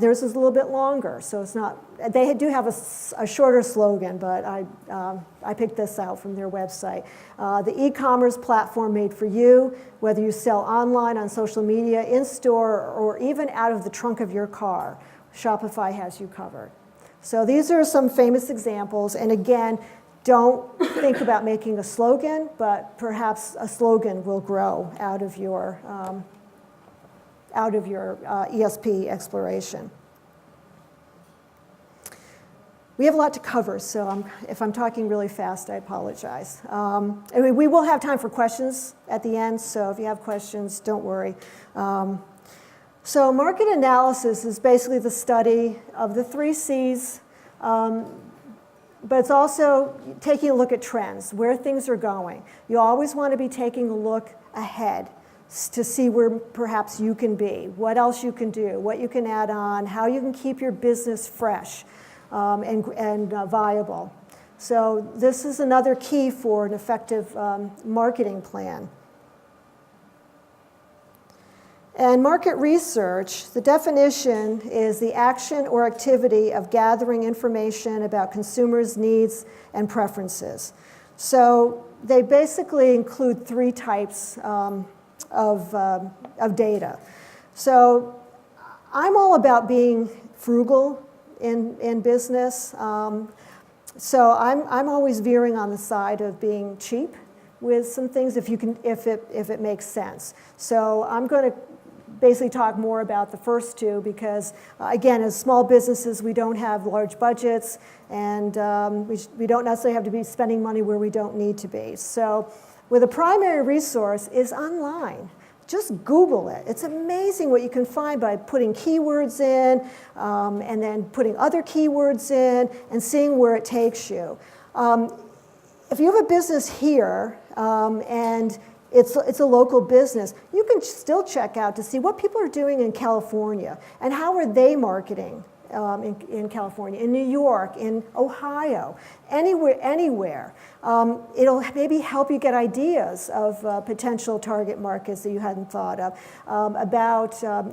theirs is a little bit longer, so it's not. They do have a shorter slogan, but I picked this out from their website. The e-commerce platform made for you, whether you sell online, on social media, in store, or even out of the trunk of your car, Shopify has you covered. So these are some famous examples, and again, don't think about making a slogan, but perhaps a slogan will grow out of your ESP exploration. We have a lot to cover, so if I'm talking really fast, I apologize. We will have time for questions at the end, so if you have questions, don't worry. So market analysis is basically the study of the 3 C's, but it's also taking a look at trends, where things are going. You always want to be taking a look ahead to see where perhaps you can be, what else you can do, what you can add on, how you can keep your business fresh and viable. So this is another key for an effective marketing plan. And market research, the definition is the action or activity of gathering information about consumers' needs and preferences. So they basically include three types of data. So I'm all about being frugal in business. So I'm always veering on the side of being cheap with some things if it makes sense. So I'm going to basically talk more about the first two because, again, as small businesses, we don't have large budgets, and we don't necessarily have to be spending money where we don't need to be. So with a primary resource is online. Just Google it. It's amazing what you can find by putting keywords in and then putting other keywords in and seeing where it takes you. If you have a business here and it's a local business, you can still check out to see what people are doing in California and how are they marketing in California, in New York, in Ohio, anywhere. It'll maybe help you get ideas of potential target markets that you hadn't thought of, about how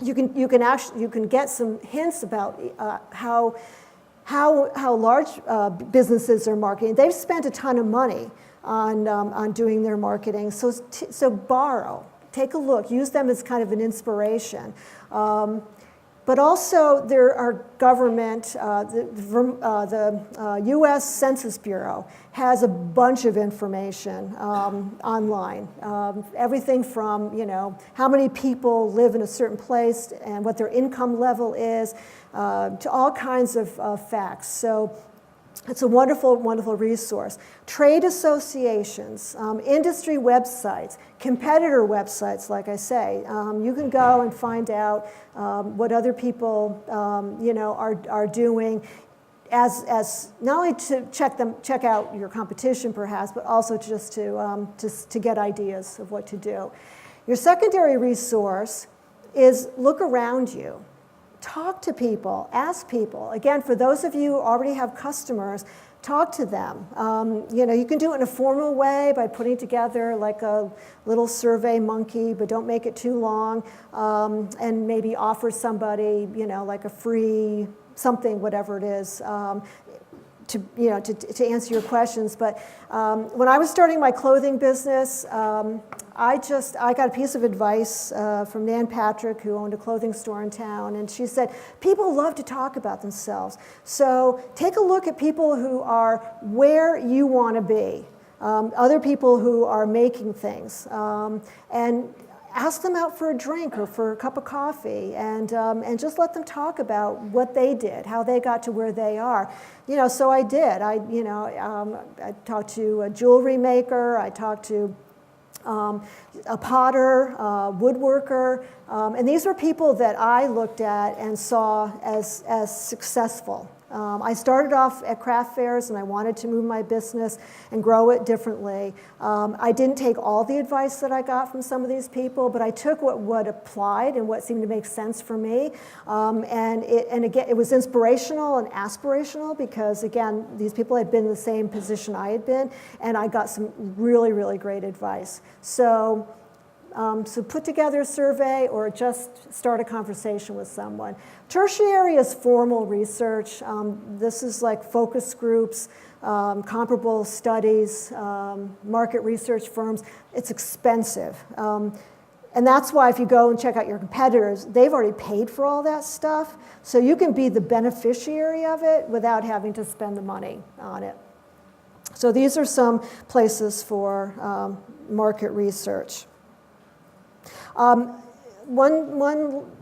you can get some hints about how large businesses are marketing. They've spent a ton of money on doing their marketing, so borrow. Take a look, use them as kind of an inspiration. But also there are government, the US Census Bureau has a bunch of information online. Everything from, how many people live in a certain place and what their income level is, to all kinds of facts. So it's a wonderful, wonderful resource. Trade associations, industry websites, competitor websites, like I say. You can go and find out what other people, are doing as not only to check out your competition perhaps, but also just to get ideas of what to do. Your secondary resource is look around you. Talk to people, ask people. Again, for those of you who already have customers, talk to them. You can do it in a formal way by putting together like a little survey monkey, but don't make it too long, and maybe offer somebody, like a free something, whatever it is, to answer your questions. But when I was starting my clothing business, I got a piece of advice from Nan Patrick, who owned a clothing store in town, and she said, people love to talk about themselves. So take a look at people who are where you want to be, other people who are making things, and ask them out for a drink or for a cup of coffee, and just let them talk about what they did, how they got to where they are. So I did. I talked to a jewelry maker. I talked to a potter, woodworker, and these were people that I looked at and saw as successful. I started off at craft fairs and I wanted to move my business and grow it differently. I didn't take all the advice that I got from some of these people, but I took what applied and what seemed to make sense for me. And again, it was inspirational and aspirational because, again, these people had been in the same position I had been, and I got some really, really great advice. So put together a survey or just start a conversation with someone. Tertiary is formal research. This is like focus groups, comparable studies, market research firms. It's expensive. And that's why if you go and check out your competitors, they've already paid for all that stuff. So you can be the beneficiary of it without having to spend the money on it. So these are some places for market research. One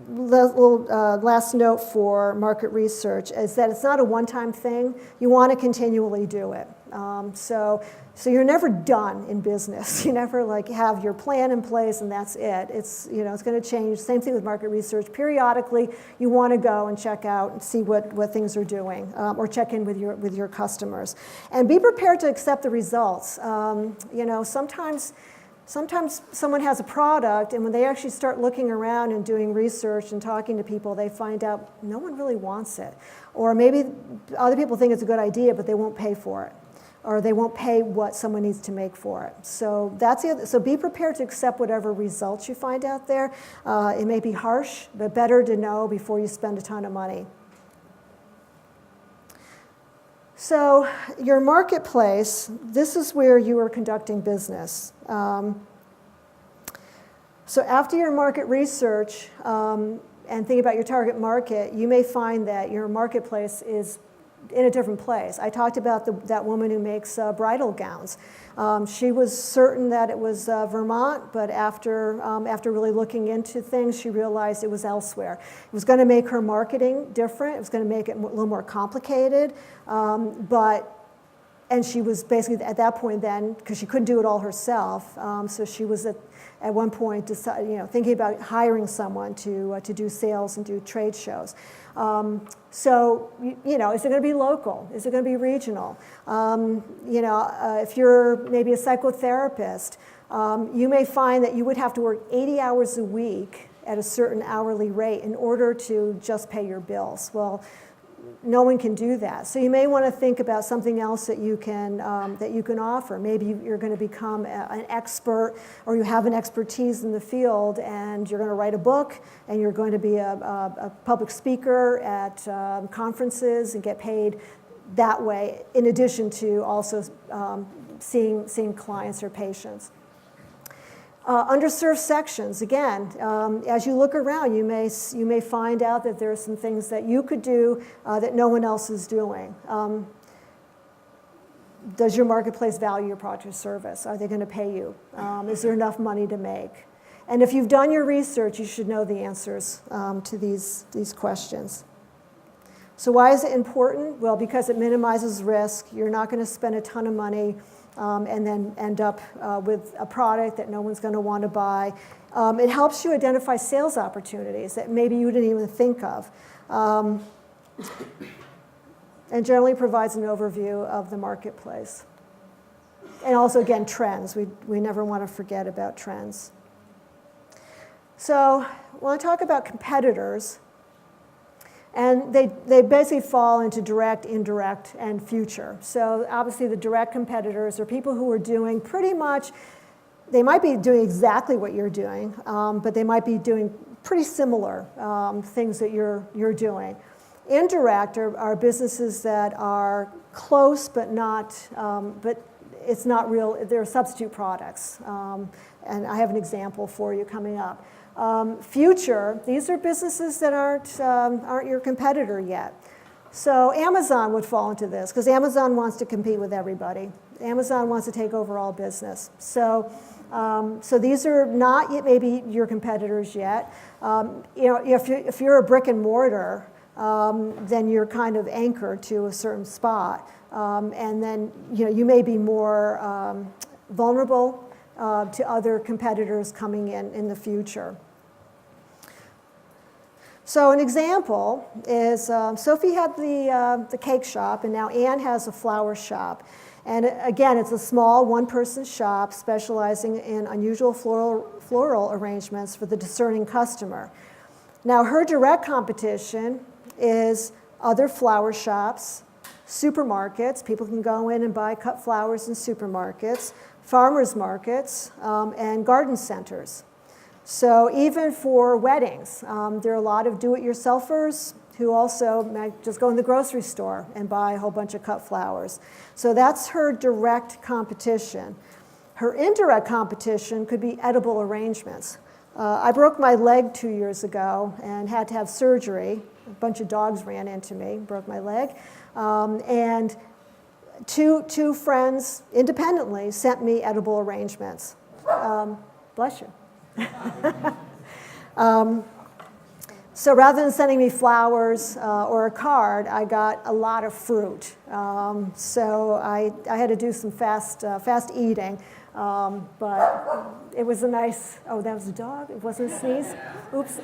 little last note for market research is that it's not a one-time thing. You want to continually do it. So you're never done in business. You never have your plan in place and that's it. It's going to change. Same thing with market research. Periodically, you want to go and check out and see what things are doing, or check in with your customers, and be prepared to accept the results. Sometimes someone has a product, and when they actually start looking around and doing research and talking to people, they find out no one really wants it. Or maybe other people think it's a good idea, but they won't pay for it. or they won't pay what someone needs to make for it. So that's the other, so be prepared to accept whatever results you find out there. It may be harsh, but better to know before you spend a ton of money. So your marketplace, this is where you are conducting business. So after your market research and think about your target market, you may find that your marketplace is in a different place. I talked about that woman who makes bridal gowns. She was certain that it was Vermont, but after really looking into things, she realized it was elsewhere. It was going to make her marketing different. It was going to make it a little more complicated, and she was basically at that point then, because she couldn't do it all herself, so she was at one point thinking about hiring someone to do sales and do trade shows. So, is it going to be local? Is it going to be regional? If you're maybe a psychotherapist, you may find that you would have to work 80 hours a week at a certain hourly rate in order to just pay your bills. Well, no one can do that. So you may want to think about something else that you can offer. Maybe you're going to become an expert, or you have an expertise in the field, and you're going to write a book, and you're going to be a public speaker at conferences and get paid that way, in addition to also seeing clients or patients. Underserved sections, again, as you look around, you may find out that there are some things that you could do that no one else is doing. Does your marketplace value your product or service? Are they going to pay you? Is there enough money to make? And if you've done your research, you should know the answers to these questions. So why is it important? Well, because it minimizes risk. You're not going to spend a ton of money and then end up with a product that no one's going to want to buy. It helps you identify sales opportunities that maybe you didn't even think of, and generally provides an overview of the marketplace. And also, again, trends. We never want to forget about trends. So when I talk about competitors, and they basically fall into direct, indirect, and future. So obviously the direct competitors are people who are doing pretty much, they might be doing exactly what you're doing, but they might be doing pretty similar things that you're doing. Indirect are businesses that are close, but it's not real, they're substitute products. And I have an example for you coming up. Future, these are businesses that aren't your competitor yet. So Amazon would fall into this, because Amazon wants to compete with everybody. Amazon wants to take over all business. So these are not yet maybe your competitors yet. If you're a brick and mortar, then you're kind of anchored to a certain spot, and then you may be more vulnerable to other competitors coming in the future. So an example is Sophie had the cake shop, and now Anne has a flower shop. And again, it's a small one-person shop specializing in unusual floral arrangements for the discerning customer. Now her direct competition is other flower shops, supermarkets. People can go in and buy cut flowers in supermarkets, farmers markets, and garden centers. So even for weddings, there are a lot of do-it-yourselfers who also might just go in the grocery store and buy a whole bunch of cut flowers. So that's her direct competition. Her indirect competition could be edible arrangements. I broke my leg 2 years ago and had to have surgery. A bunch of dogs ran into me, broke my leg. And two friends independently sent me edible arrangements. Bless you. So rather than sending me flowers or a card, I got a lot of fruit. So I had to do some fast eating, but it was a nice, oh, that was a dog? It wasn't a sneeze? Oops.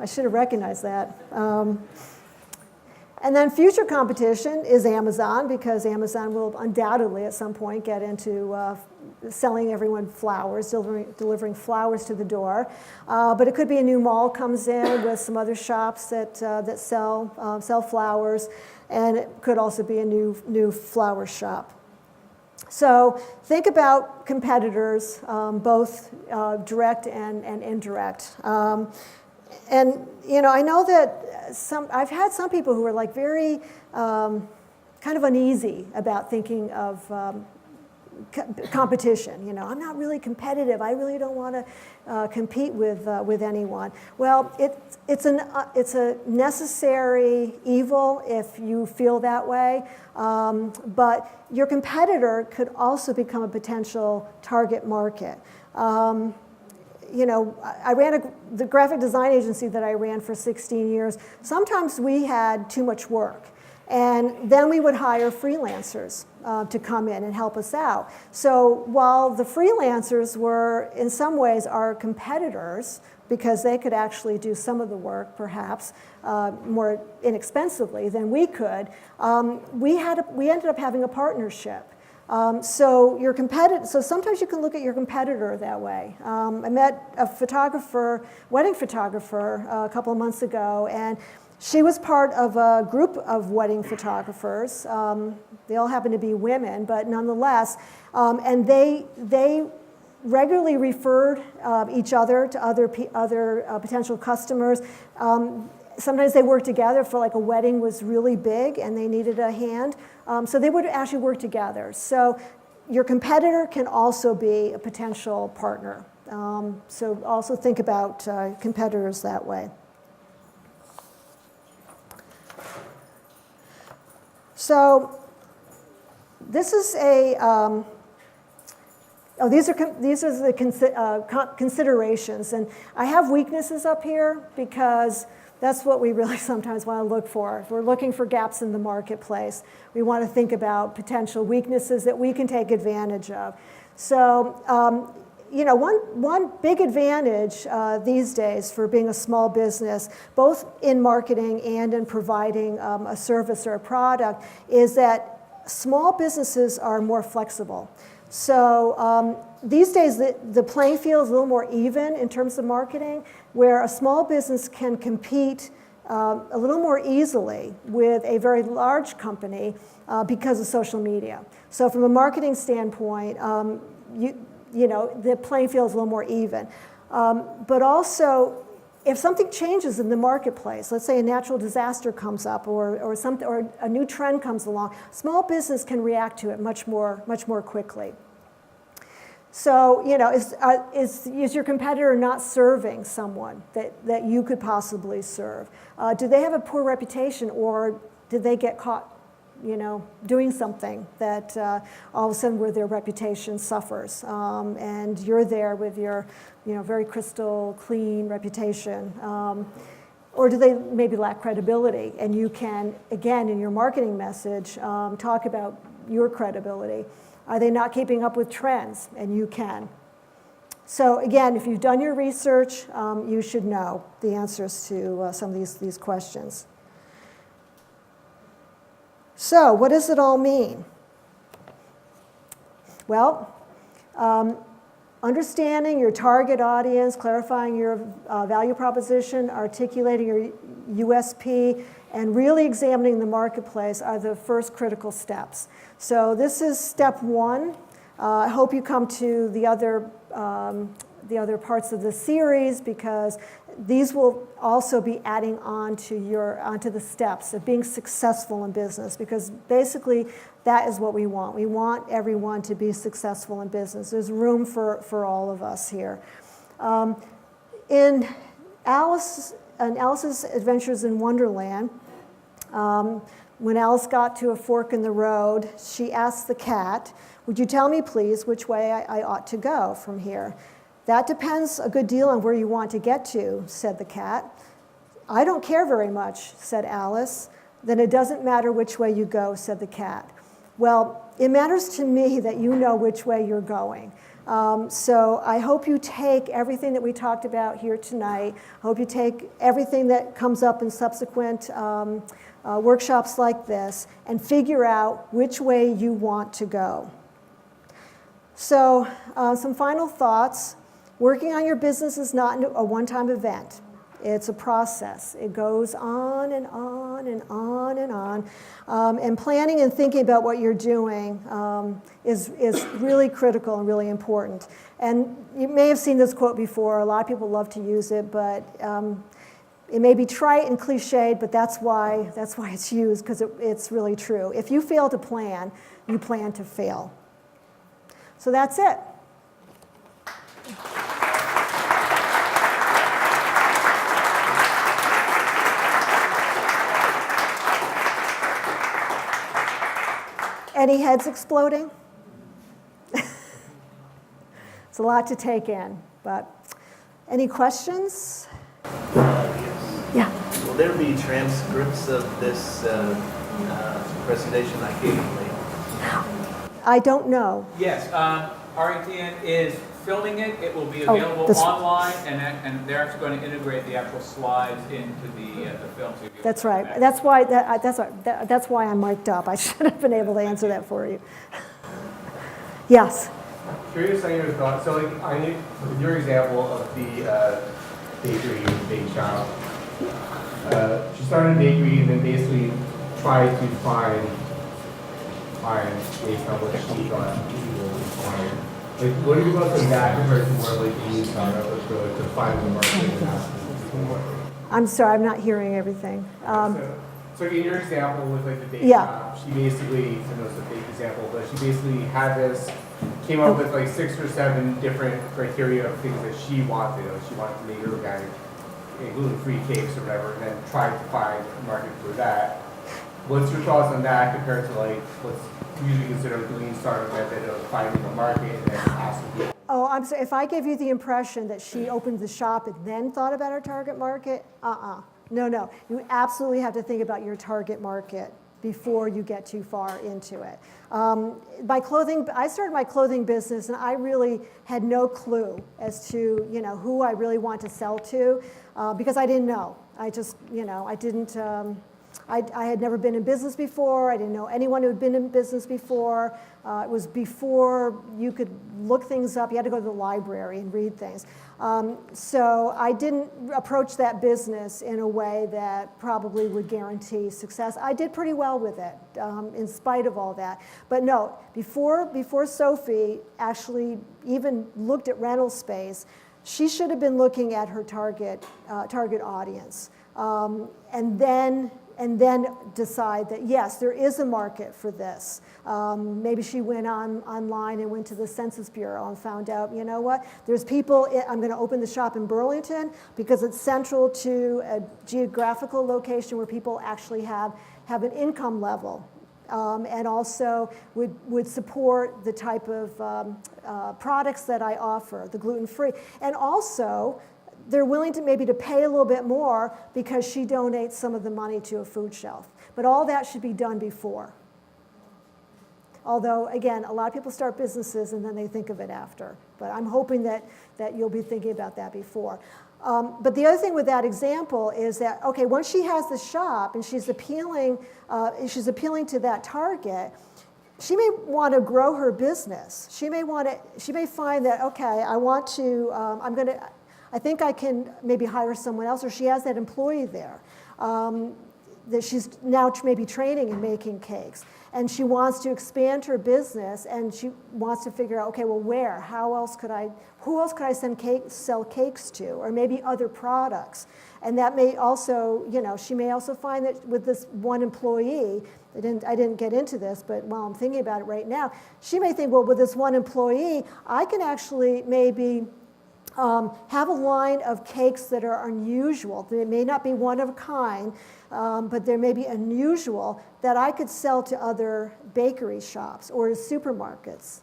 I should have recognized that. And then future competition is Amazon, because Amazon will undoubtedly at some point get into selling everyone flowers, delivering flowers to the door. But it could be a new mall comes in with some other shops that sell flowers, and it could also be a new flower shop. So think about competitors, both direct and indirect. And I know that I've had some people who are like very kind of uneasy about thinking of competition. I'm not really competitive. I really don't want to compete with anyone. Well, it's a necessary evil if you feel that way. But your competitor could also become a potential target market. I ran the graphic design agency that I ran for 16 years. Sometimes we had too much work. And then we would hire freelancers to come in and help us out. So while the freelancers were, in some ways, our competitors, because they could actually do some of the work, perhaps, more inexpensively than we could, we ended up having a partnership. So sometimes you can look at your competitor that way. I met a wedding photographer, a couple of months ago, and she was part of a group of wedding photographers. They all happen to be women, but nonetheless, and they regularly referred each other to other potential customers. Sometimes they worked together for like a wedding was really big and they needed a hand. So they would actually work together. So your competitor can also be a potential partner. So also think about competitors that way. So this is these are the considerations. And I have weaknesses up here because that's what we really sometimes want to look for. If we're looking for gaps in the marketplace, we want to think about potential weaknesses that we can take advantage of. So, one big advantage these days for being a small business, both in marketing and in providing a service or a product, is that small businesses are more flexible. So these days, the playing field is a little more even in terms of marketing, where a small business can compete a little more easily with a very large company because of social media. So from a marketing standpoint, the playing field is a little more even. But also, if something changes in the marketplace, let's say a natural disaster comes up or a new trend comes along, small business can react to it much more quickly. So, is your competitor not serving someone that you could possibly serve? Do they have a poor reputation, or did they get caught, doing something that all of a sudden where their reputation suffers, and you're there with your, very crystal clean reputation? Or do they maybe lack credibility? And you can, again, in your marketing message, talk about your credibility. Are they not keeping up with trends? And you can. So again, if you've done your research, you should know the answers to some of these questions. So what does it all mean? Well, understanding your target audience, clarifying your value proposition, articulating your USP, and really examining the marketplace are the first critical steps. So this is step one. I hope you come to the other parts of the series, because these will also be adding onto the steps of being successful in business, because basically that is what we want. We want everyone to be successful in business. There's room for all of us here. In Alice's Adventures in Wonderland, when Alice got to a fork in the road, she asked the cat, "Would you tell me, please, which way I ought to go from here?" "That depends a good deal on where you want to get to," said the cat. "I don't care very much," said Alice. "Then it doesn't matter which way you go," said the cat. "Well, it matters to me that you know which way you're going." So I hope you take everything that we talked about here tonight. I hope you take everything that comes up in subsequent workshops like this, and figure out which way you want to go. So some final thoughts. Working on your business is not a one-time event. It's a process. It goes on and on and on and on. And planning and thinking about what you're doing is really critical and really important. And you may have seen this quote before. A lot of people love to use it, but it may be trite and cliched, but that's why it's used, because it's really true. If you fail to plan, you plan to fail. So that's it. Any heads exploding? It's a lot to take in, but any questions? Yes. Yeah. Will there be transcripts of this presentation I gave later? I don't know. Yes, RETN is filming it. It will be Oh, available this- online, and they're actually going to integrate the actual slides into the film. So you'll be able That's to right. go back. That's why I'm mic'd up. I should have been able to answer that for you. Yes. Curious on your thoughts. So, like, I need with your example of the bakery bake shop. She started a bakery and then basically tried to find based on what she thought people wanted. Like, what do you thoughts on that compared to more like the startup approach to find the market and asking more? I'm sorry, I'm not hearing everything. So in your example with like the bake Yeah. shop, she basically, I know it's a fake example, but she basically had this, came up with like 6 or 7 different criteria of things that she wanted. Like she wanted to make organic, gluten-free cakes or whatever, and then tried to find a market for that. What's your thoughts on that compared to like what's usually considered a lean startup method of finding a market and then asking people? Oh, I'm sorry. If I gave you the impression that she opened the shop and then thought about her target market, No. You absolutely have to think about your target market before you get too far into it. I started my clothing business, and I really had no clue as to who I really want to sell to, because I didn't know. I just I didn't. I had never been in business before. I didn't know anyone who had been in business before. It was before you could look things up. You had to go to the library and read things. So I didn't approach that business in a way that probably would guarantee success. I did pretty well with it, in spite of all that. But no, before Sophie actually even looked at rental space, she should have been looking at her target audience, and then decide that, yes, there is a market for this. Maybe she went online and went to the Census Bureau and found out, you know what, there's people, I'm going to open the shop in Burlington because it's central to a geographical location where people actually have an income level, and also would support the type of products that I offer, the gluten-free. And also, they're willing to maybe to pay a little bit more because she donates some of the money to a food shelf. But all that should be done before. Although, again, a lot of people start businesses and then they think of it after. But I'm hoping that you'll be thinking about that before. But the other thing with that example is that, okay, once she has the shop and she's appealing to that target, she may want to grow her business. She may find that, okay, I think I can maybe hire someone else, or she has that employee there that she's now maybe training in making cakes. And she wants to expand her business, and she wants to figure out, okay, well, where? Who else could I sell cakes to, or maybe other products? And that may also, she may also find that with this one employee, I didn't get into this, but while I'm thinking about it right now, she may think, well, with this one employee, I can actually maybe have a line of cakes that are unusual. They may not be one of a kind, but they may be unusual that I could sell to other bakery shops or to supermarkets.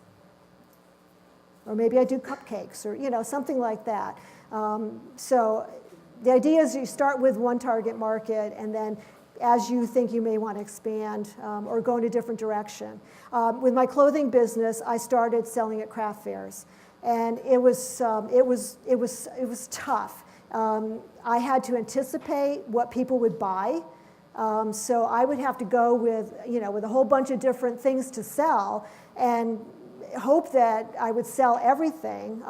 Or maybe I do cupcakes or something like that. So the idea is you start with one target market, and then as you think you may want to expand or go in a different direction. With my clothing business, I started selling at craft fairs. And it was tough. I had to anticipate what people would buy So I would have to go with, with a whole bunch of different things to sell and hope that I would sell everything.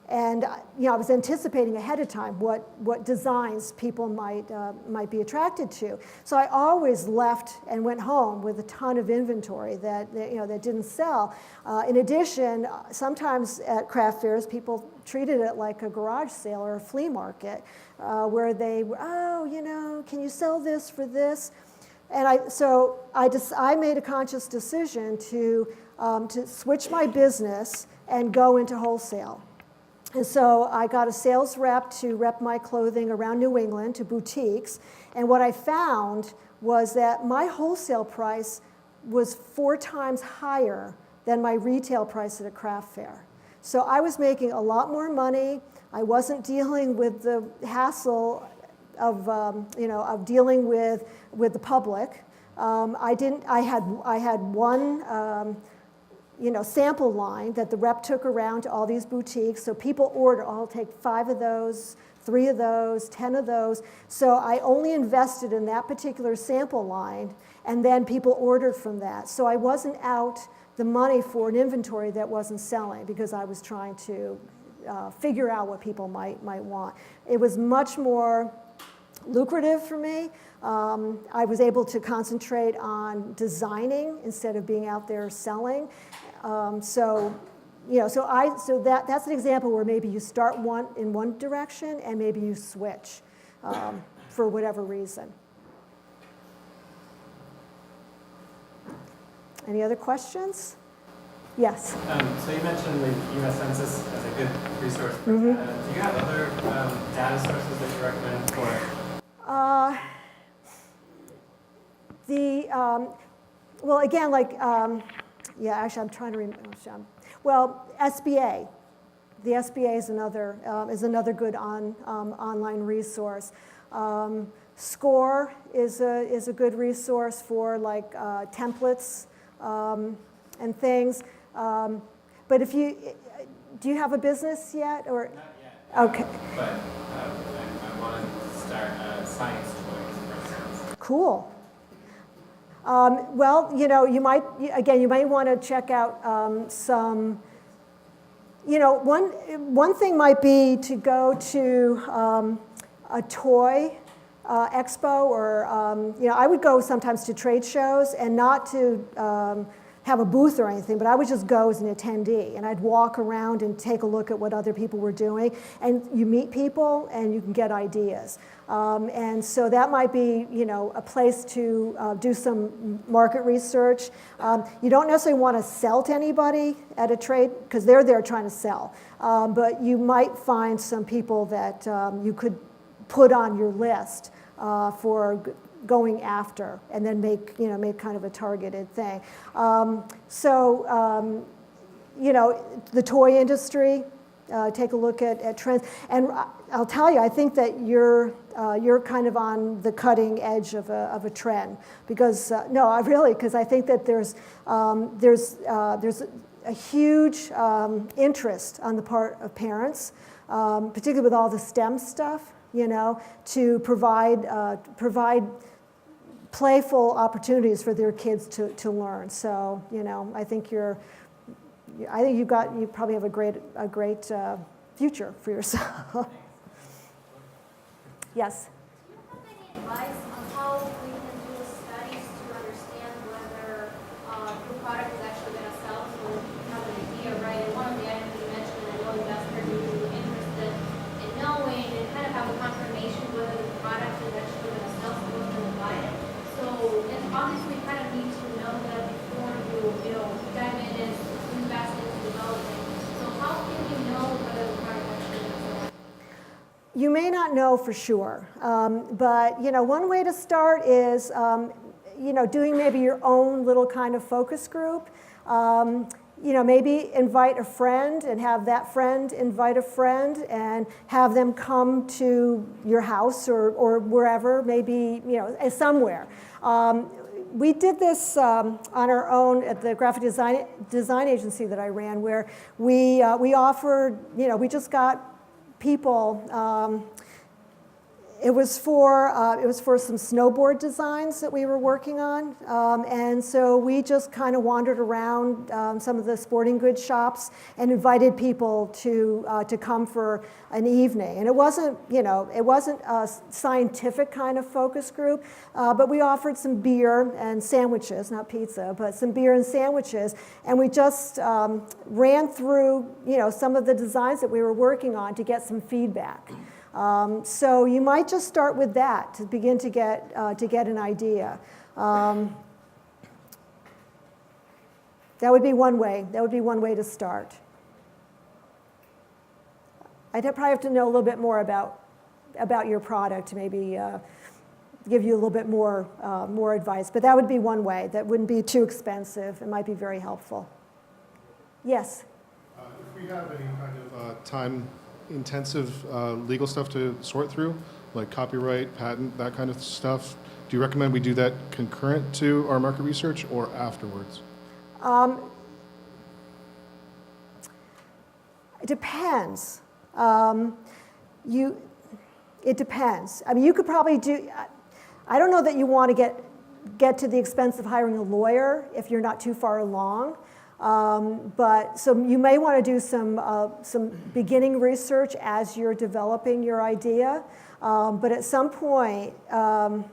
And I was anticipating ahead of time what designs people might be attracted to. So I always left and went home with a ton of inventory that didn't sell. In addition, sometimes at craft fairs, people treated it like a garage sale or a flea market, where they, can you sell this for this? And I made a conscious decision to switch my business and go into wholesale. And so I got a sales rep to rep my clothing around New England to boutiques. And what I found was that my wholesale price was 4 times higher than my retail price at a craft fair. So I was making a lot more money. I wasn't dealing with the hassle of dealing with the public. I had one sample line that the rep took around to all these boutiques. So people order, I'll take 5 of those, 3 of those, 10 of those. So I only invested in that particular sample line, and then people ordered from that. So I wasn't out the money for an inventory that wasn't selling because I was trying to figure out what people might want. It was much more lucrative for me. I was able to concentrate on designing instead of being out there selling. So that's an example where maybe you start in one direction and maybe you switch for whatever reason. Any other questions? Yes. So you mentioned the U.S. Census as a good resource. Mm-hmm. Do you have other data sources that you recommend for it? Well, again, actually, I'm trying to remember. Well, SBA. The SBA is another good online resource. SCORE is a good resource for templates and things. But do you have a business yet, or? Not yet. Okay. But I want to start science toys, for instance. Cool. Well, you might want to check out some. One thing might be to go to a toy expo, or I would go sometimes to trade shows, and not to have a booth or anything, but I would just go as an attendee, and I'd walk around and take a look at what other people were doing, and you meet people and you can get ideas. And so that might be, a place to do some market research. You don't necessarily want to sell to anybody at a trade because they're there trying to sell, but you might find some people that you could put on your list for going after, and then make kind of a targeted thing. The toy industry, take a look at trends. And I'll tell you, I think that you're kind of on the cutting edge of a trend, because because I think that there's a huge interest on the part of parents, particularly with all the STEM stuff, to provide playful opportunities for their kids to learn. So, I think you probably have a great future for yourself. Yes. Do you have any advice on how we can do studies to understand whether the product is actually going to sell, so we have an idea, right? And one of the items you mentioned, I know investors are usually interested in knowing and kind of have a confirmation whether the product is actually going to sell, so we're going to buy it. So, and obviously, you kind of need to know that before you dive in and invest into developing. So how can you know whether the product actually is going to sell? You may not know for sure, but one way to start is doing maybe your own little kind of focus group. Maybe invite a friend and have that friend invite a friend and have them come to your house or wherever, maybe somewhere. We did this on our own at the graphic design agency that I ran, where we offered, we just got people It was for some snowboard designs that we were working on, and so we just kind of wandered around some of the sporting goods shops and invited people to come for an evening. And it wasn't a scientific kind of focus group, but we offered some beer and sandwiches, not pizza, but some beer and sandwiches, and we just ran through some of the designs that we were working on to get some feedback. So you might just start with that to begin to get an idea. That would be one way. That would be one way to start. I'd probably have to know a little bit more about your product to maybe give you a little bit more advice. But that would be one way. That wouldn't be too expensive. It might be very helpful. Yes? If we have any kind of time-intensive legal stuff to sort through, like copyright, patent, that kind of stuff, do you recommend we do that concurrent to our market research or afterwards? It depends. It depends. I mean, you could probably do. I don't know that you want to get to the expense of hiring a lawyer if you're not too far along. But so you may want to do some beginning research as you're developing your idea. But at some point that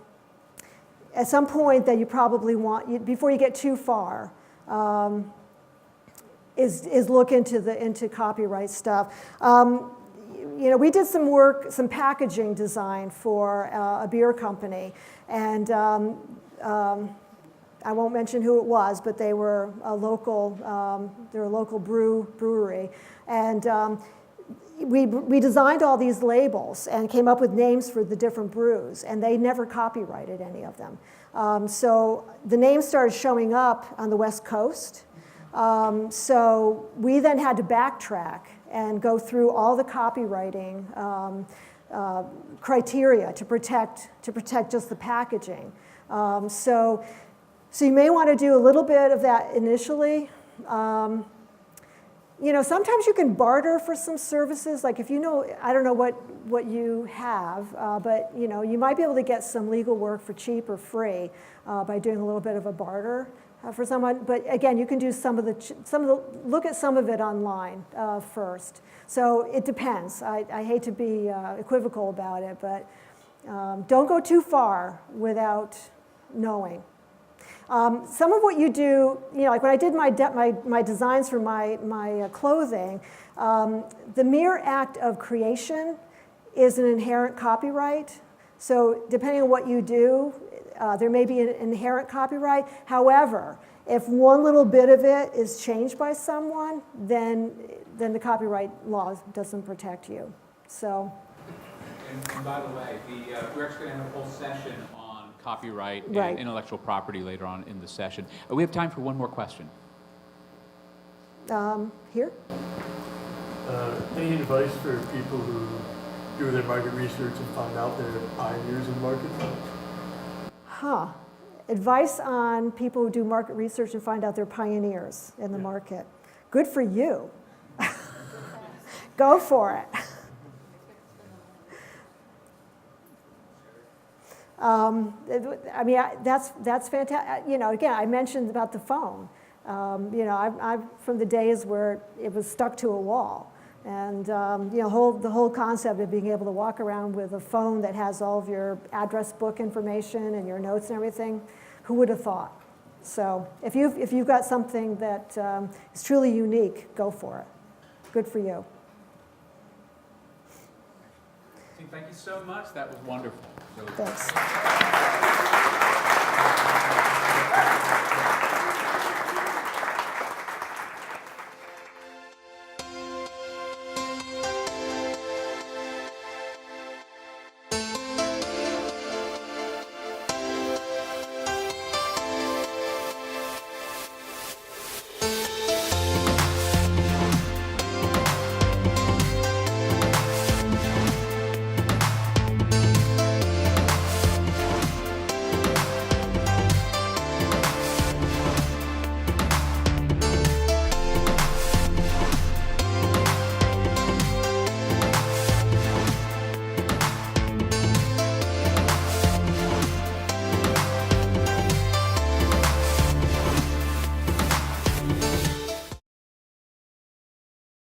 you probably want, before you get too far, is look into copyright stuff. We did some work, some packaging design for a beer company, and I won't mention who it was, but they were a local brewery, and we designed all these labels and came up with names for the different brews, and they never copyrighted any of them. So the names started showing up on the West Coast. So we then had to backtrack and go through all the copywriting criteria to protect just the packaging. So you may want to do a little bit of that initially. Sometimes you can barter for some services. Like if I don't know what you have, but you might be able to get some legal work for cheap or free by doing a little bit of a barter for someone. But again, you can do look at some of it online first. So it depends. I hate to be equivocal about it, but don't go too far without knowing. Some of what you do, like when I did my designs for my clothing, the mere act of creation is an inherent copyright. So depending on what you do, there may be an inherent copyright. However, if one little bit of it is changed by someone, then the copyright law doesn't protect you. So. And by the way, we're actually going to have a whole session on copyright Right. and intellectual property later on in the session. We have time for one more question. Here? Any advice for people who do their market research and find out they're pioneers in the market? Advice on people who do market research and find out they're pioneers in the market. Good for you. Go for it. That's fantastic. Again, I mentioned about the phone. I'm from the days where it was stuck to a wall. And the whole concept of being able to walk around with a phone that has all of your address book information and your notes and everything, who would have thought? So if you've got something that is truly unique, go for it. Good for you. Thank you so much. That was wonderful. Thanks.